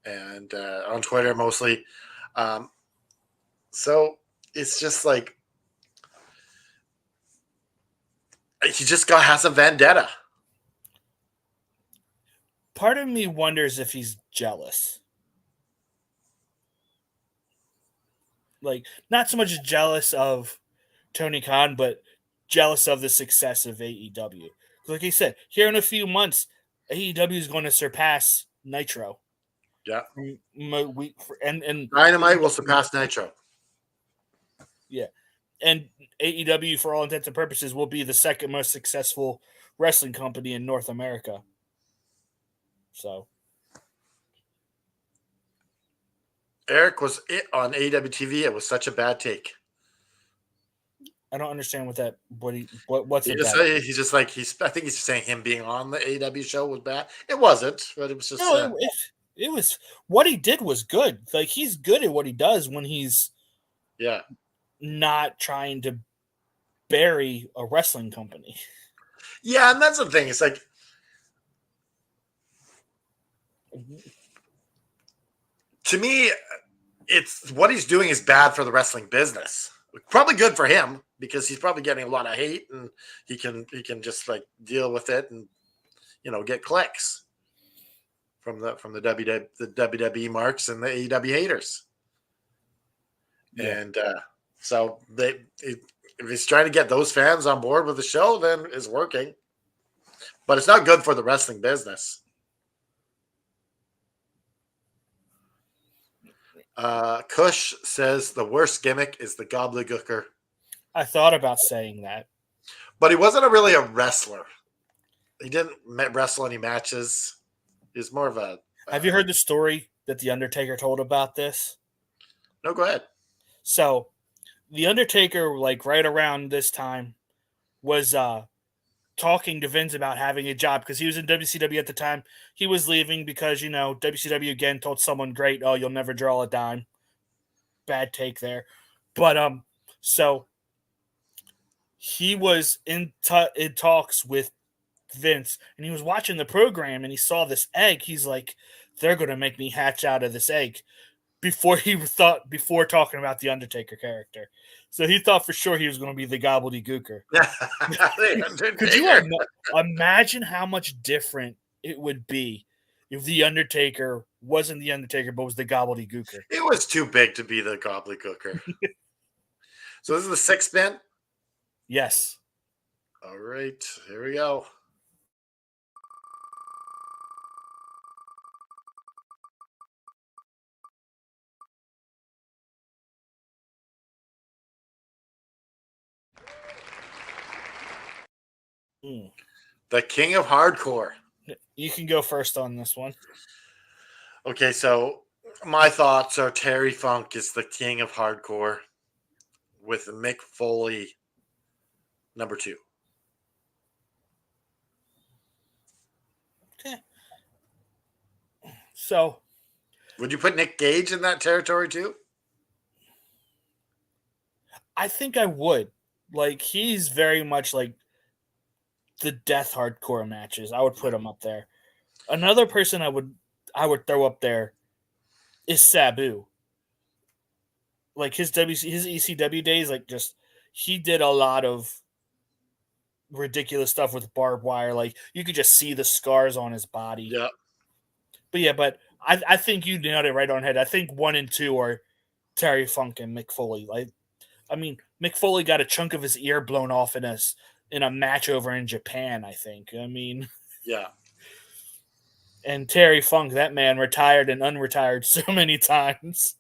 and on Twitter mostly. So it's just like he just has a vendetta. Part of me wonders if he's jealous. Like, not so much jealous of Tony Khan, but jealous of the success of AEW. Like I said, here in a few months, AEW is going to surpass Nitro. Yeah. And Dynamite will surpass Nitro. Yeah. And AEW, for all intents and purposes, will be the second most successful wrestling company in North America. So Eric was on AEW TV. It was such a bad take. I don't understand what's He's just like I think he's just saying him being on the AEW show was bad. It wasn't, but it was just it was what he did was good. Like, he's good at what he does when he's not trying to bury a wrestling company. Yeah, and that's the thing. It's like to me, it's what he's doing is bad for the wrestling business. Probably good for him because he's probably getting a lot of hate and he can just like deal with it and get clicks from the WWE marks and the AEW haters. Yeah. And so if he's trying to get those fans on board with the show, then it's working. But it's not good for the wrestling business. Kush says the worst gimmick is the gobbledygooker. I thought about saying that. But he wasn't really a wrestler. He didn't wrestle any matches. He was more of a... Have you heard the story that The Undertaker told about this? No, go ahead. So, The Undertaker, like right around this time, was talking to Vince about having a job because he was in WCW at the time. He was leaving because, WCW again told someone great, oh, you'll never draw a dime. Bad take there. But, so he was in talks with Vince and he was watching the program and he saw this egg. He's like, they're going to make me hatch out of this egg before talking about the Undertaker character. So he thought for sure he was going to be the gobbledygooker. Could you imagine how much different it would be if the Undertaker wasn't the Undertaker but was the gobbledygooker? It was too big to be the gobbledygooker. So this is the 6th spin? Yes. All right, here we go. The King of Hardcore. You can go first on this one. Okay, so my thoughts are Terry Funk is the King of Hardcore with Mick Foley number 2. Okay. So, would you put Nick Gage in that territory too? I think I would. Like, he's very much like the death hardcore matches. I would put him up there. Another person I would throw up there is Sabu. Like his ECW days, like just he did a lot of ridiculous stuff with barbed wire. Like you could just see the scars on his body. Yeah. But I think you nailed it right on head. I think 1 and 2 are Terry Funk and Mick Foley. Like, I mean, Mick Foley got a chunk of his ear blown off in a match over in Japan, I think. I mean, yeah. And Terry Funk, that man retired and unretired so many times.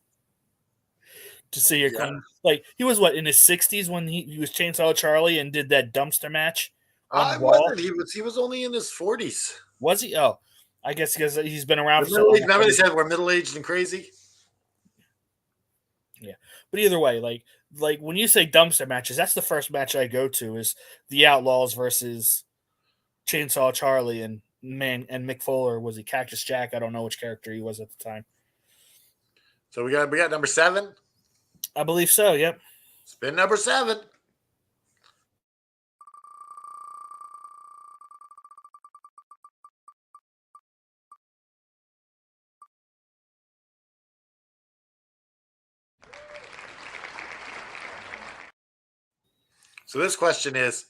To see it come, like he was in his 60s when he was Chainsaw Charlie and did that dumpster match. I wondered he was only in his 40s. Was he? Oh, I guess because he's been around. Remember they said we're middle aged and crazy. Yeah, but either way, like when you say dumpster matches, that's the first match I go to is the Outlaws versus Chainsaw Charlie and Mick Foley. Was he Cactus Jack? I don't know which character he was at the time. So we got number 7. I believe so. Yep. Spin number 7. So this question is,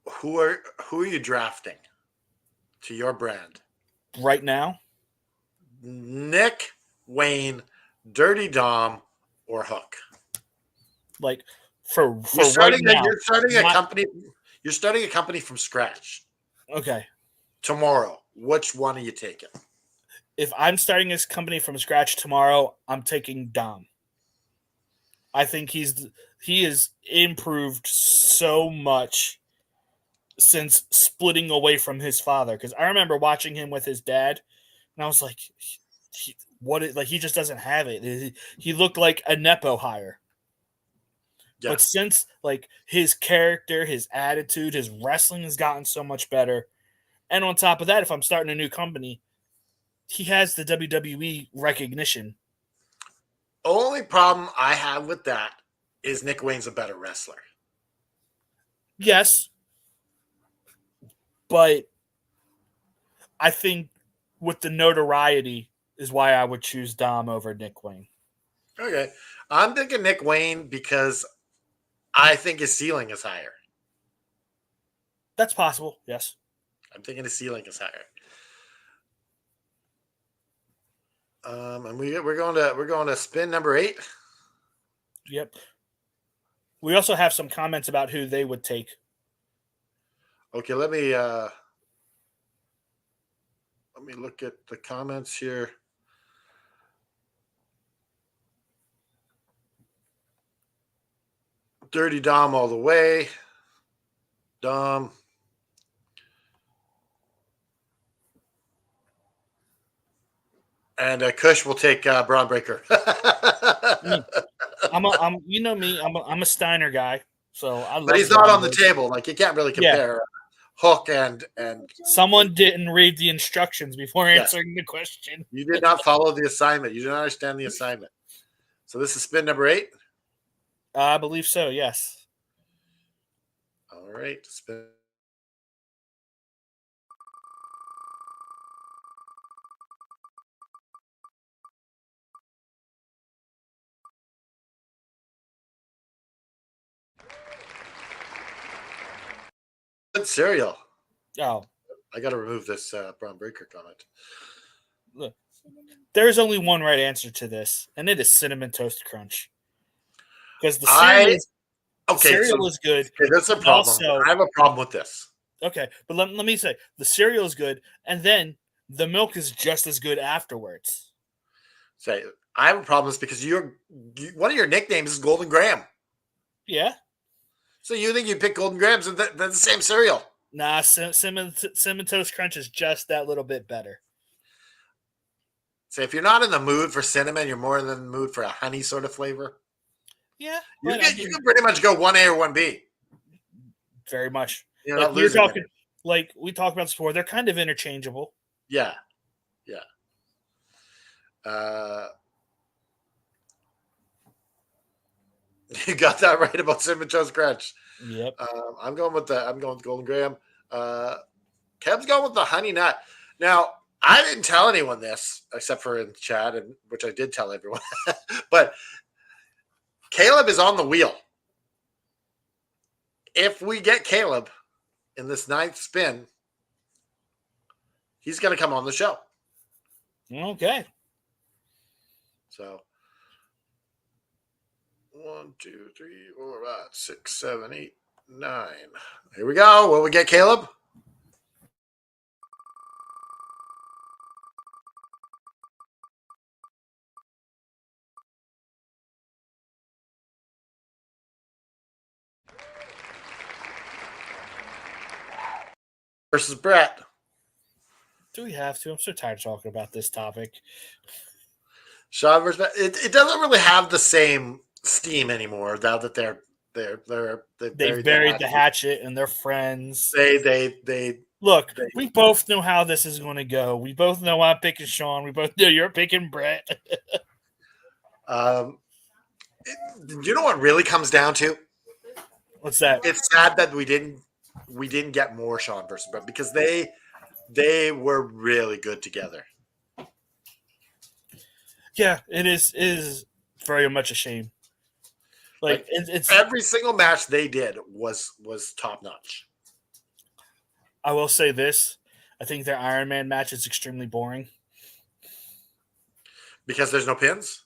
who are you drafting to your brand? Right now, Nick, Wayne, Dirty Dom, or Hook? like for You're right starting, now, you're starting a not- company. You're starting a company from scratch okay. tomorrow. Which one are you taking? If I'm starting this company from scratch tomorrow, I'm taking Dom. I think he has improved so much since splitting away from his father. Because I remember watching him with his dad, and I was like, he just doesn't have it. He looked like a nepo hire. Yeah. But since like his character, his attitude, his wrestling has gotten so much better, and on top of that, if I'm starting a new company, he has the WWE recognition. Only problem I have with that is Nick Wayne's a better wrestler. Yes, but I think with the notoriety is why I would choose Dom over Nick Wayne. Okay. I'm thinking Nick Wayne because I think his ceiling is higher. That's possible. Yes. I'm thinking his ceiling is higher. And we're going to spin number 8. Yep. We also have some comments about who they would take. Okay, let me look at the comments here. Dirty Dom all the way. Dom. And Kush will take Braun Breaker. I'm you know me. I'm a Steiner guy, so I love. But he's not on the table. Like you can't really compare Hook and. Someone didn't read the instructions before answering the question. You did not follow the assignment. You did not understand the assignment. So this is spin number 8. I believe so. Yes. All right, spin. Good cereal. Oh, I got to remove this Braun Breaker comment. look. There's only one right answer to this, and it is Cinnamon Toast Crunch. Because the cereal is good. Okay, that's a problem. Also, I have a problem with this. Okay, but let me say the cereal is good, and then the milk is just as good afterwards. Say, I have a problem with this because one of your nicknames is Golden Graham. Yeah. So you think you pick Golden Grahams and that's the same cereal? Nah, Cinnamon Toast Crunch is just that little bit better. So if you're not in the mood for cinnamon, you're more in the mood for a honey sort of flavor. Yeah, You can pretty much go 1A or 1B. Very much. You're like not losing talking, like we talked about this before, they're kind of interchangeable. Yeah. You got that right about Cinnamon Toast Crunch. Yep. I'm going with Golden Graham. Kev's going with the honey nut. Now, I didn't tell anyone this except for in chat, and which I did tell everyone. But Caleb is on the wheel. If we get Caleb in this 9th spin, he's going to come on the show. Okay. So 1, 2, 3, 4, 5, 6, 7, 8, 9. Here we go. Will we get Caleb? Versus Brett. Do we have to? I'm so tired of talking about this topic. Sean versus Brett. It doesn't really have the same steam anymore now that they've buried the hatchet and they're friends. They look. We both know how this is going to go. We both know I'm picking Sean. We both know you're picking Brett. You know what really comes down to? What's that? It's sad that we didn't get more Sean versus Brett because they were really good together. Yeah, it is very much a shame. Like it's. Every single match they did was top notch. I will say this: I think their Iron Man match is extremely boring. Because there's no pins?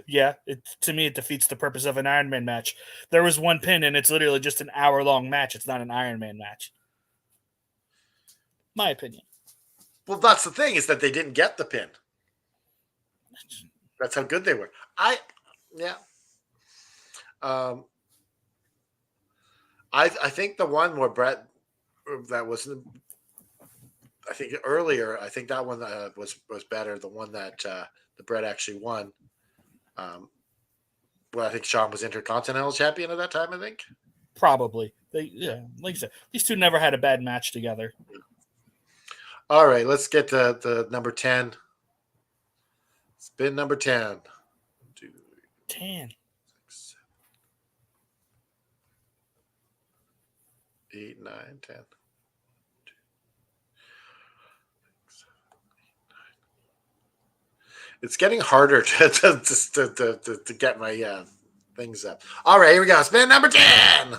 Yeah, to me, it defeats the purpose of an Iron Man match. There was one pin, and it's literally just an hour-long match. It's not an Iron Man match. My opinion. Well, that's the thing, is that they didn't get the pin. That's how good they were. Yeah. I think the one where Brett, that was, I think earlier, I think that one was better. The one that the Brett actually won. Well, I think Shawn was Intercontinental Champion at that time, I think. Probably. Like I said, these two never had a bad match together. All right, let's get to the number 10. Spin number 10. 2, 10. 6, 7, 8, 9, 10. 2, 6, 7, 8, 9. It's getting harder to get my things up. All right, here we go. Spin number 10.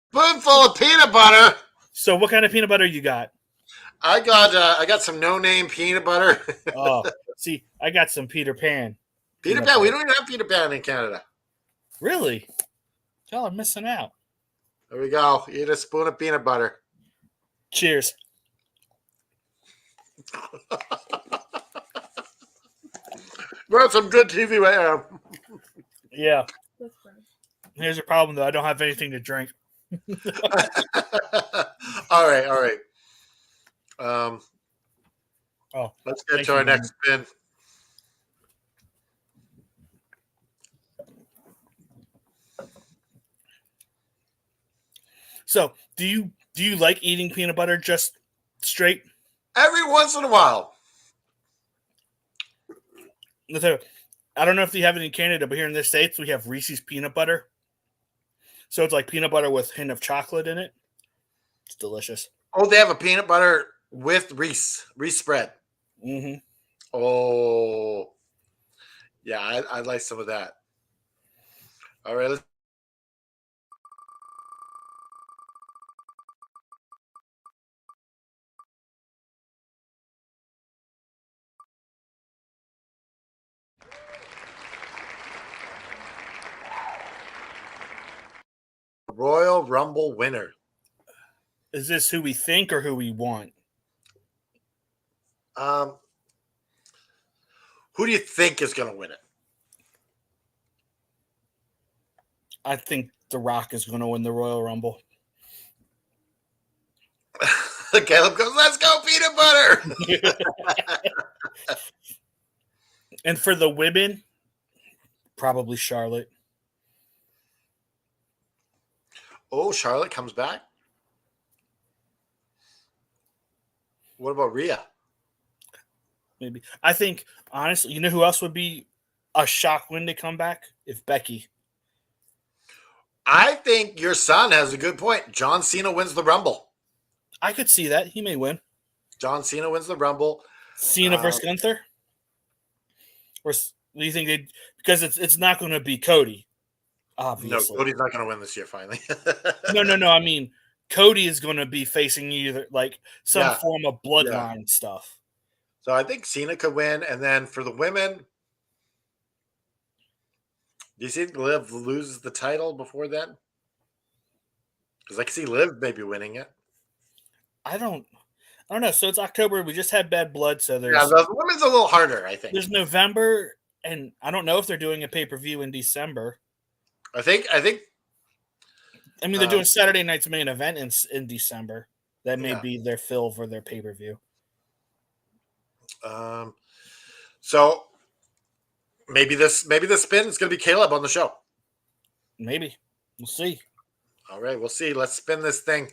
Spoonful of peanut butter. So, what kind of peanut butter you got? I got some no-name peanut butter. Oh, see, I got some Peter Pan. Peter Pan. We don't even have Peter Pan in Canada. Really? Y'all are missing out. There we go. Eat a spoon of peanut butter. Cheers. That's some good TV right now. Yeah. Here's the problem, though. I don't have anything to drink. All right. Let's get to our next spin. So, do you like eating peanut butter just straight? Every once in a while. I don't know if you have it in Canada, but here in the States, we have Reese's peanut butter. So it's like peanut butter with a hint of chocolate in it. It's delicious. Oh, they have a peanut butter with Reese spread. Mm-hmm. Oh, yeah, I'd like some of that. All right, let's. Royal Rumble winner. Is this who we think or who we want? Who do you think is going to win it? I think The Rock is going to win the Royal Rumble. Caleb goes, let's go peanut butter. And for the women, probably Charlotte. Oh, Charlotte comes back. What about Rhea? Maybe. I think, honestly, you know who else would be a shock win to come back? If Becky. I think your son has a good point. John Cena wins the Rumble. I could see that. He may win. John Cena wins the Rumble. Cena versus Gunther? Or do you think they... Because it's not going to be Cody, obviously. No, Cody's not going to win this year, finally. No. I mean, Cody is going to be facing either like some form of bloodline stuff. So I think Cena could win. And then for the women, do you think Liv loses the title before then? Because I can see Liv maybe winning it. I don't know. So it's October. We just had Bad Blood. So there's the women's a little harder, I think. There's November, and I don't know if they're doing a pay-per-view in December. I think. I mean, they're doing Saturday night's main event in December. That may be their fill for their pay-per-view. So maybe the spin is going to be Caleb on the show. Maybe. We'll see. All right, we'll see. Let's spin this thing.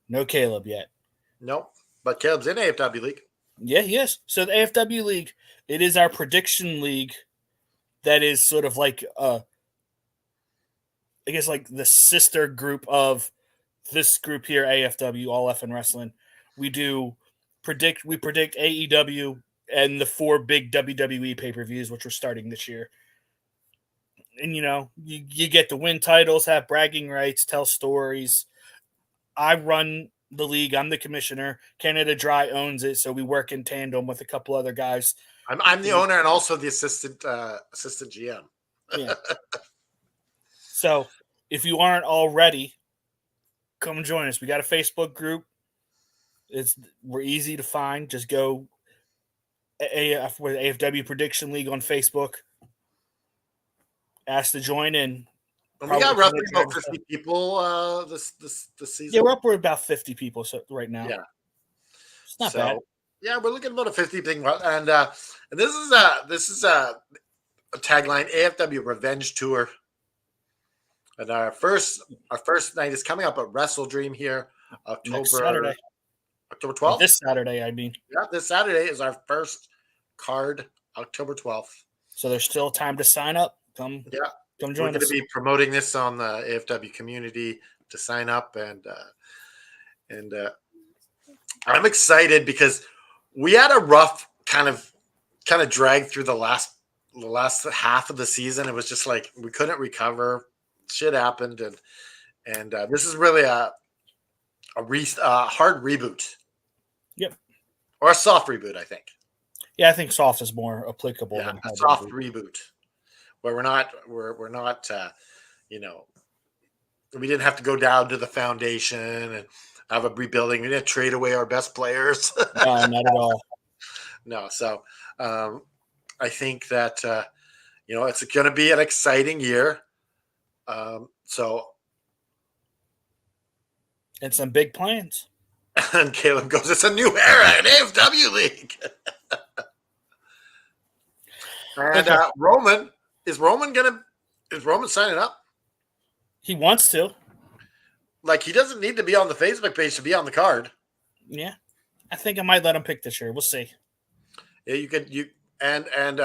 No Caleb yet. Nope. But Caleb's in AFW League. Yeah, he is. So the AFW League, it is our prediction league that is sort of like I guess like the sister group of this group here, AFW, All F and Wrestling. We predict AEW and the 4 big WWE pay-per-views, which are starting this year. And you get to win titles, have bragging rights, tell stories. I run the league. I'm the commissioner. Canada Dry owns it, so we work in tandem with a couple other guys. I'm the owner and also the assistant GM. Yeah. So if you aren't already, come join us. We got a Facebook group. We're easy to find. Just go AFW Prediction League on Facebook. Ask to join in. And we got roughly about 50 people this season. Yeah, we're upward about 50 people right now. Yeah, it's not bad. Yeah, we're looking at about a 50 thing, and this is a tagline: AFW Revenge Tour. And our first night is coming up at Wrestledream here, Next Saturday. October 12th. This Saturday, I mean. Yeah, this Saturday is our first card, October 12th. So there's still time to sign up. Come join us. We're going to be promoting this on the AFW community to sign up, and I'm excited because we had a rough kind of drag through the last half of the season. It was just like we couldn't recover. Shit happened, and this is really a hard reboot. Yep, or a soft reboot, I think. Yeah, I think soft is more applicable than a soft reboot. Where we're not, we didn't have to go down to the foundation and have a rebuilding. We didn't trade away our best players. No, not at all. No, so I think that it's going to be an exciting year. And some big plans. And Caleb goes, "It's a new era in AFW League." And Roman. Is Roman signing up? He wants to. Like, he doesn't need to be on the Facebook page to be on the card. Yeah. I think I might let him pick this year. We'll see. Yeah, and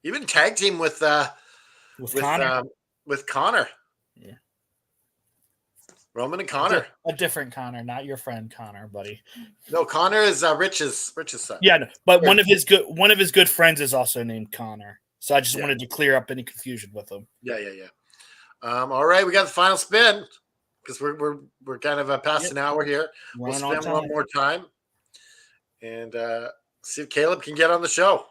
even tag team with Connor. With Connor. Yeah. Roman and Connor. A different Connor, not your friend Connor, buddy. No, Connor is Rich's son. Yeah, no, but one of his good friends is also named Connor. So I just wanted to clear up any confusion with him. Yeah. All right, we got the final spin because we're kind of past an hour here. We'll spin one more time and see if Caleb can get on the show.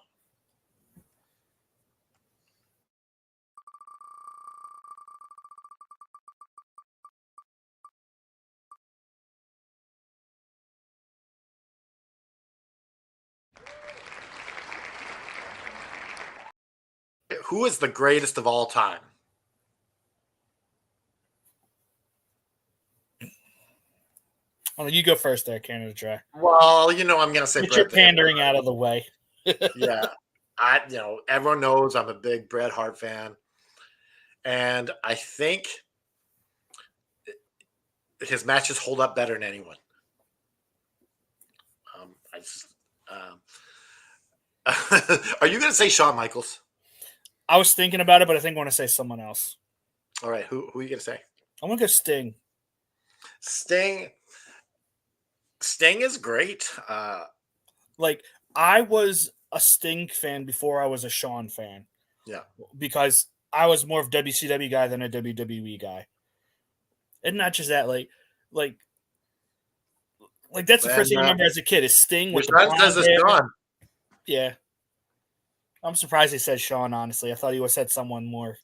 Who is the greatest of all time? Well, you go first there, Canada Dry. Well, I'm going to say Get your pandering out of the way. Yeah. Everyone knows I'm a big Bret Hart fan. And I think his matches hold up better than anyone. Are you going to say Shawn Michaels? I was thinking about it, but I think I want to say someone else. All right. Who are you going to say? I want to go Sting. Sting is great. I was a Sting fan before I was a Shawn fan. Yeah. Because I was more of a WCW guy than a WWE guy. And not just that, that's the first thing I remember as a kid is Sting with the blonde hair. Yeah. I'm surprised he said Shawn, honestly. I thought he would have said someone more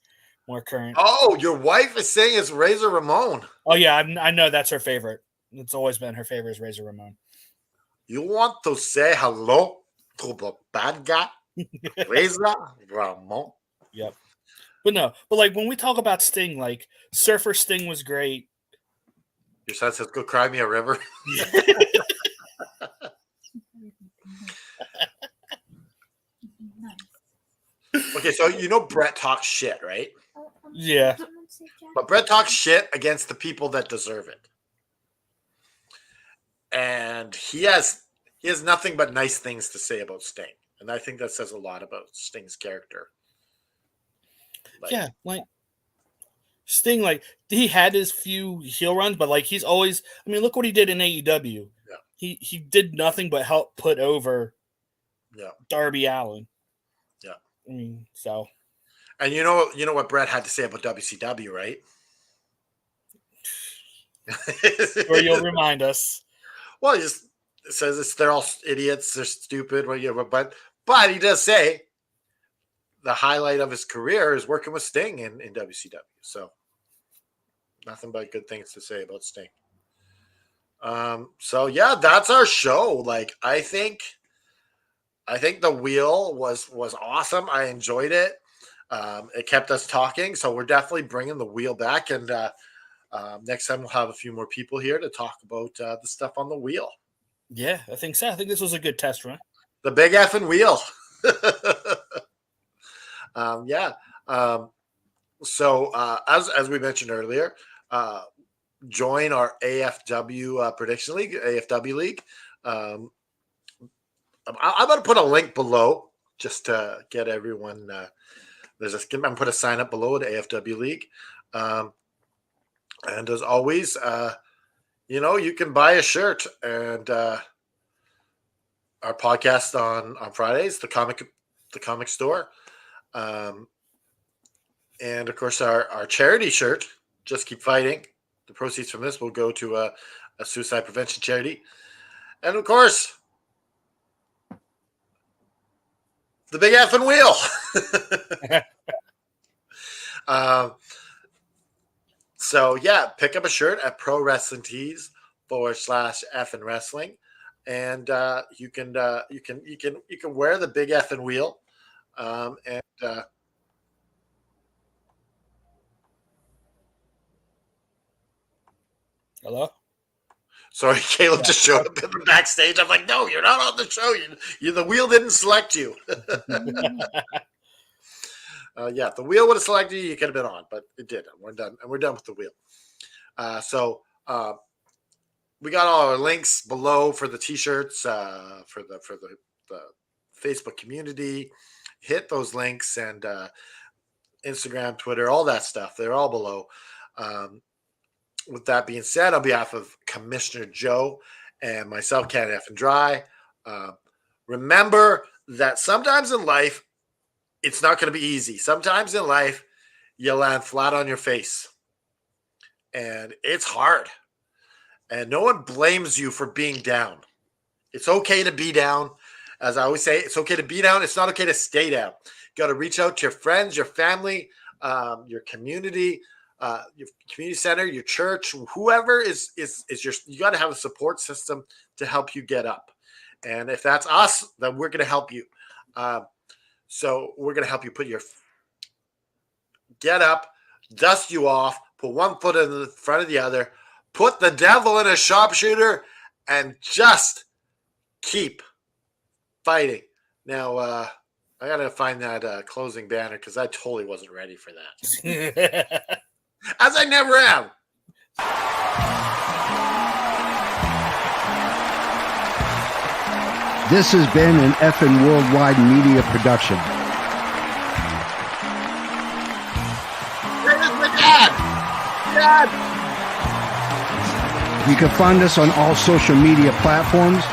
current. Oh, your wife is saying it's Razor Ramon. Oh, yeah. I know that's her favorite. It's always been her favorite is Razor Ramon. You want to say hello to the bad guy? Razor Ramon. Yep. But when we talk about Sting, Surfer Sting was great. Your son says, "Go cry me a river." Okay, so Brett talks shit, right? Yeah. But Brett talks shit against the people that deserve it. and he has nothing but nice things to say about Sting, and I think that says a lot about Sting's character. Yeah, like Sting, like he had his few heel runs, but like he's always. I mean, look what he did in AEW. Yeah. He did nothing but help put over Darby Allin. Yeah. I mean, so. And you know what Brett had to say about WCW, right? Or you'll remind us. Well, he just says they're all idiots, they're stupid, but he does say the highlight of his career is working with Sting in WCW. So nothing but good things to say about Sting. So yeah, that's our show. Like I think the wheel was awesome. I enjoyed it. It kept us talking, so we're definitely bringing the wheel back. And next time we'll have a few more people here to talk about the stuff on the wheel. Yeah, I think so. I think this was a good test run. The big effing wheel. So as we mentioned earlier, join our AFW prediction league, AFW League. I'm going to put a link below just to get everyone. I'm going to put a sign up below at AFW League. And as always, you can buy a shirt and our podcast on Fridays, the comic store. And of course our charity shirt, Just Keep Fighting. The proceeds from this will go to a suicide prevention charity. And of course, the big effing wheel. So yeah, pick up a shirt at Pro Wrestling Tees /effing wrestling, and you can wear the big effing wheel, Hello. Sorry, Caleb just showed up in the backstage. I'm like, no, you're not on the show. You the wheel didn't select you. If the wheel would have selected you, you could have been on, but it didn't. We're done, and we're done with the wheel. So we got all our links below for the t-shirts, for the Facebook community. Hit those links and Instagram, Twitter, all that stuff. They're all below. With that being said, on behalf of Commissioner Joe and myself, Canada F and Dry, remember that sometimes in life, it's not going to be easy. Sometimes in life, you land flat on your face. And it's hard. And no one blames you for being down. It's okay to be down. As I always say, it's okay to be down. It's not okay to stay down. You got to reach out to your friends, your family, your community, your community center, your church, whoever is you got to have a support system to help you get up. And if that's us, then we're going to help you. So we're going to help you get up, dust you off, put one foot in the front of the other, put the devil in a sharpshooter, and just keep fighting. Now, I got to find that closing banner because I totally wasn't ready for that. As I never am. This has been an effing worldwide media production. Where's my dad? Dad! You can find us on all social media platforms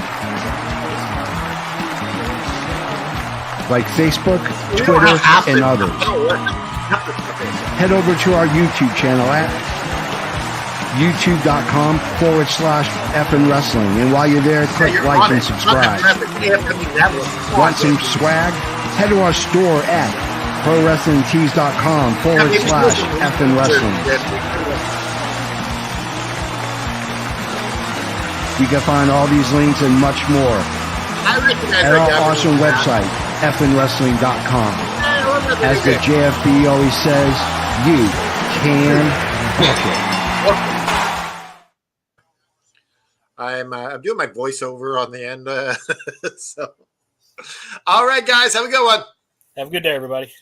like Facebook, Twitter, and others. Head over to our YouTube channel at youtube.com/effing wrestling. And while you're there, click like and subscribe. Want some swag? Head to our store at prowrestlingtees.com/effing wrestling. You can find all these links and much more at our awesome website, effingwrestling.com. As the JFB always says, you can book it. I'm doing my voiceover on the end. So, all right, guys, have a good one. Have a good day, everybody.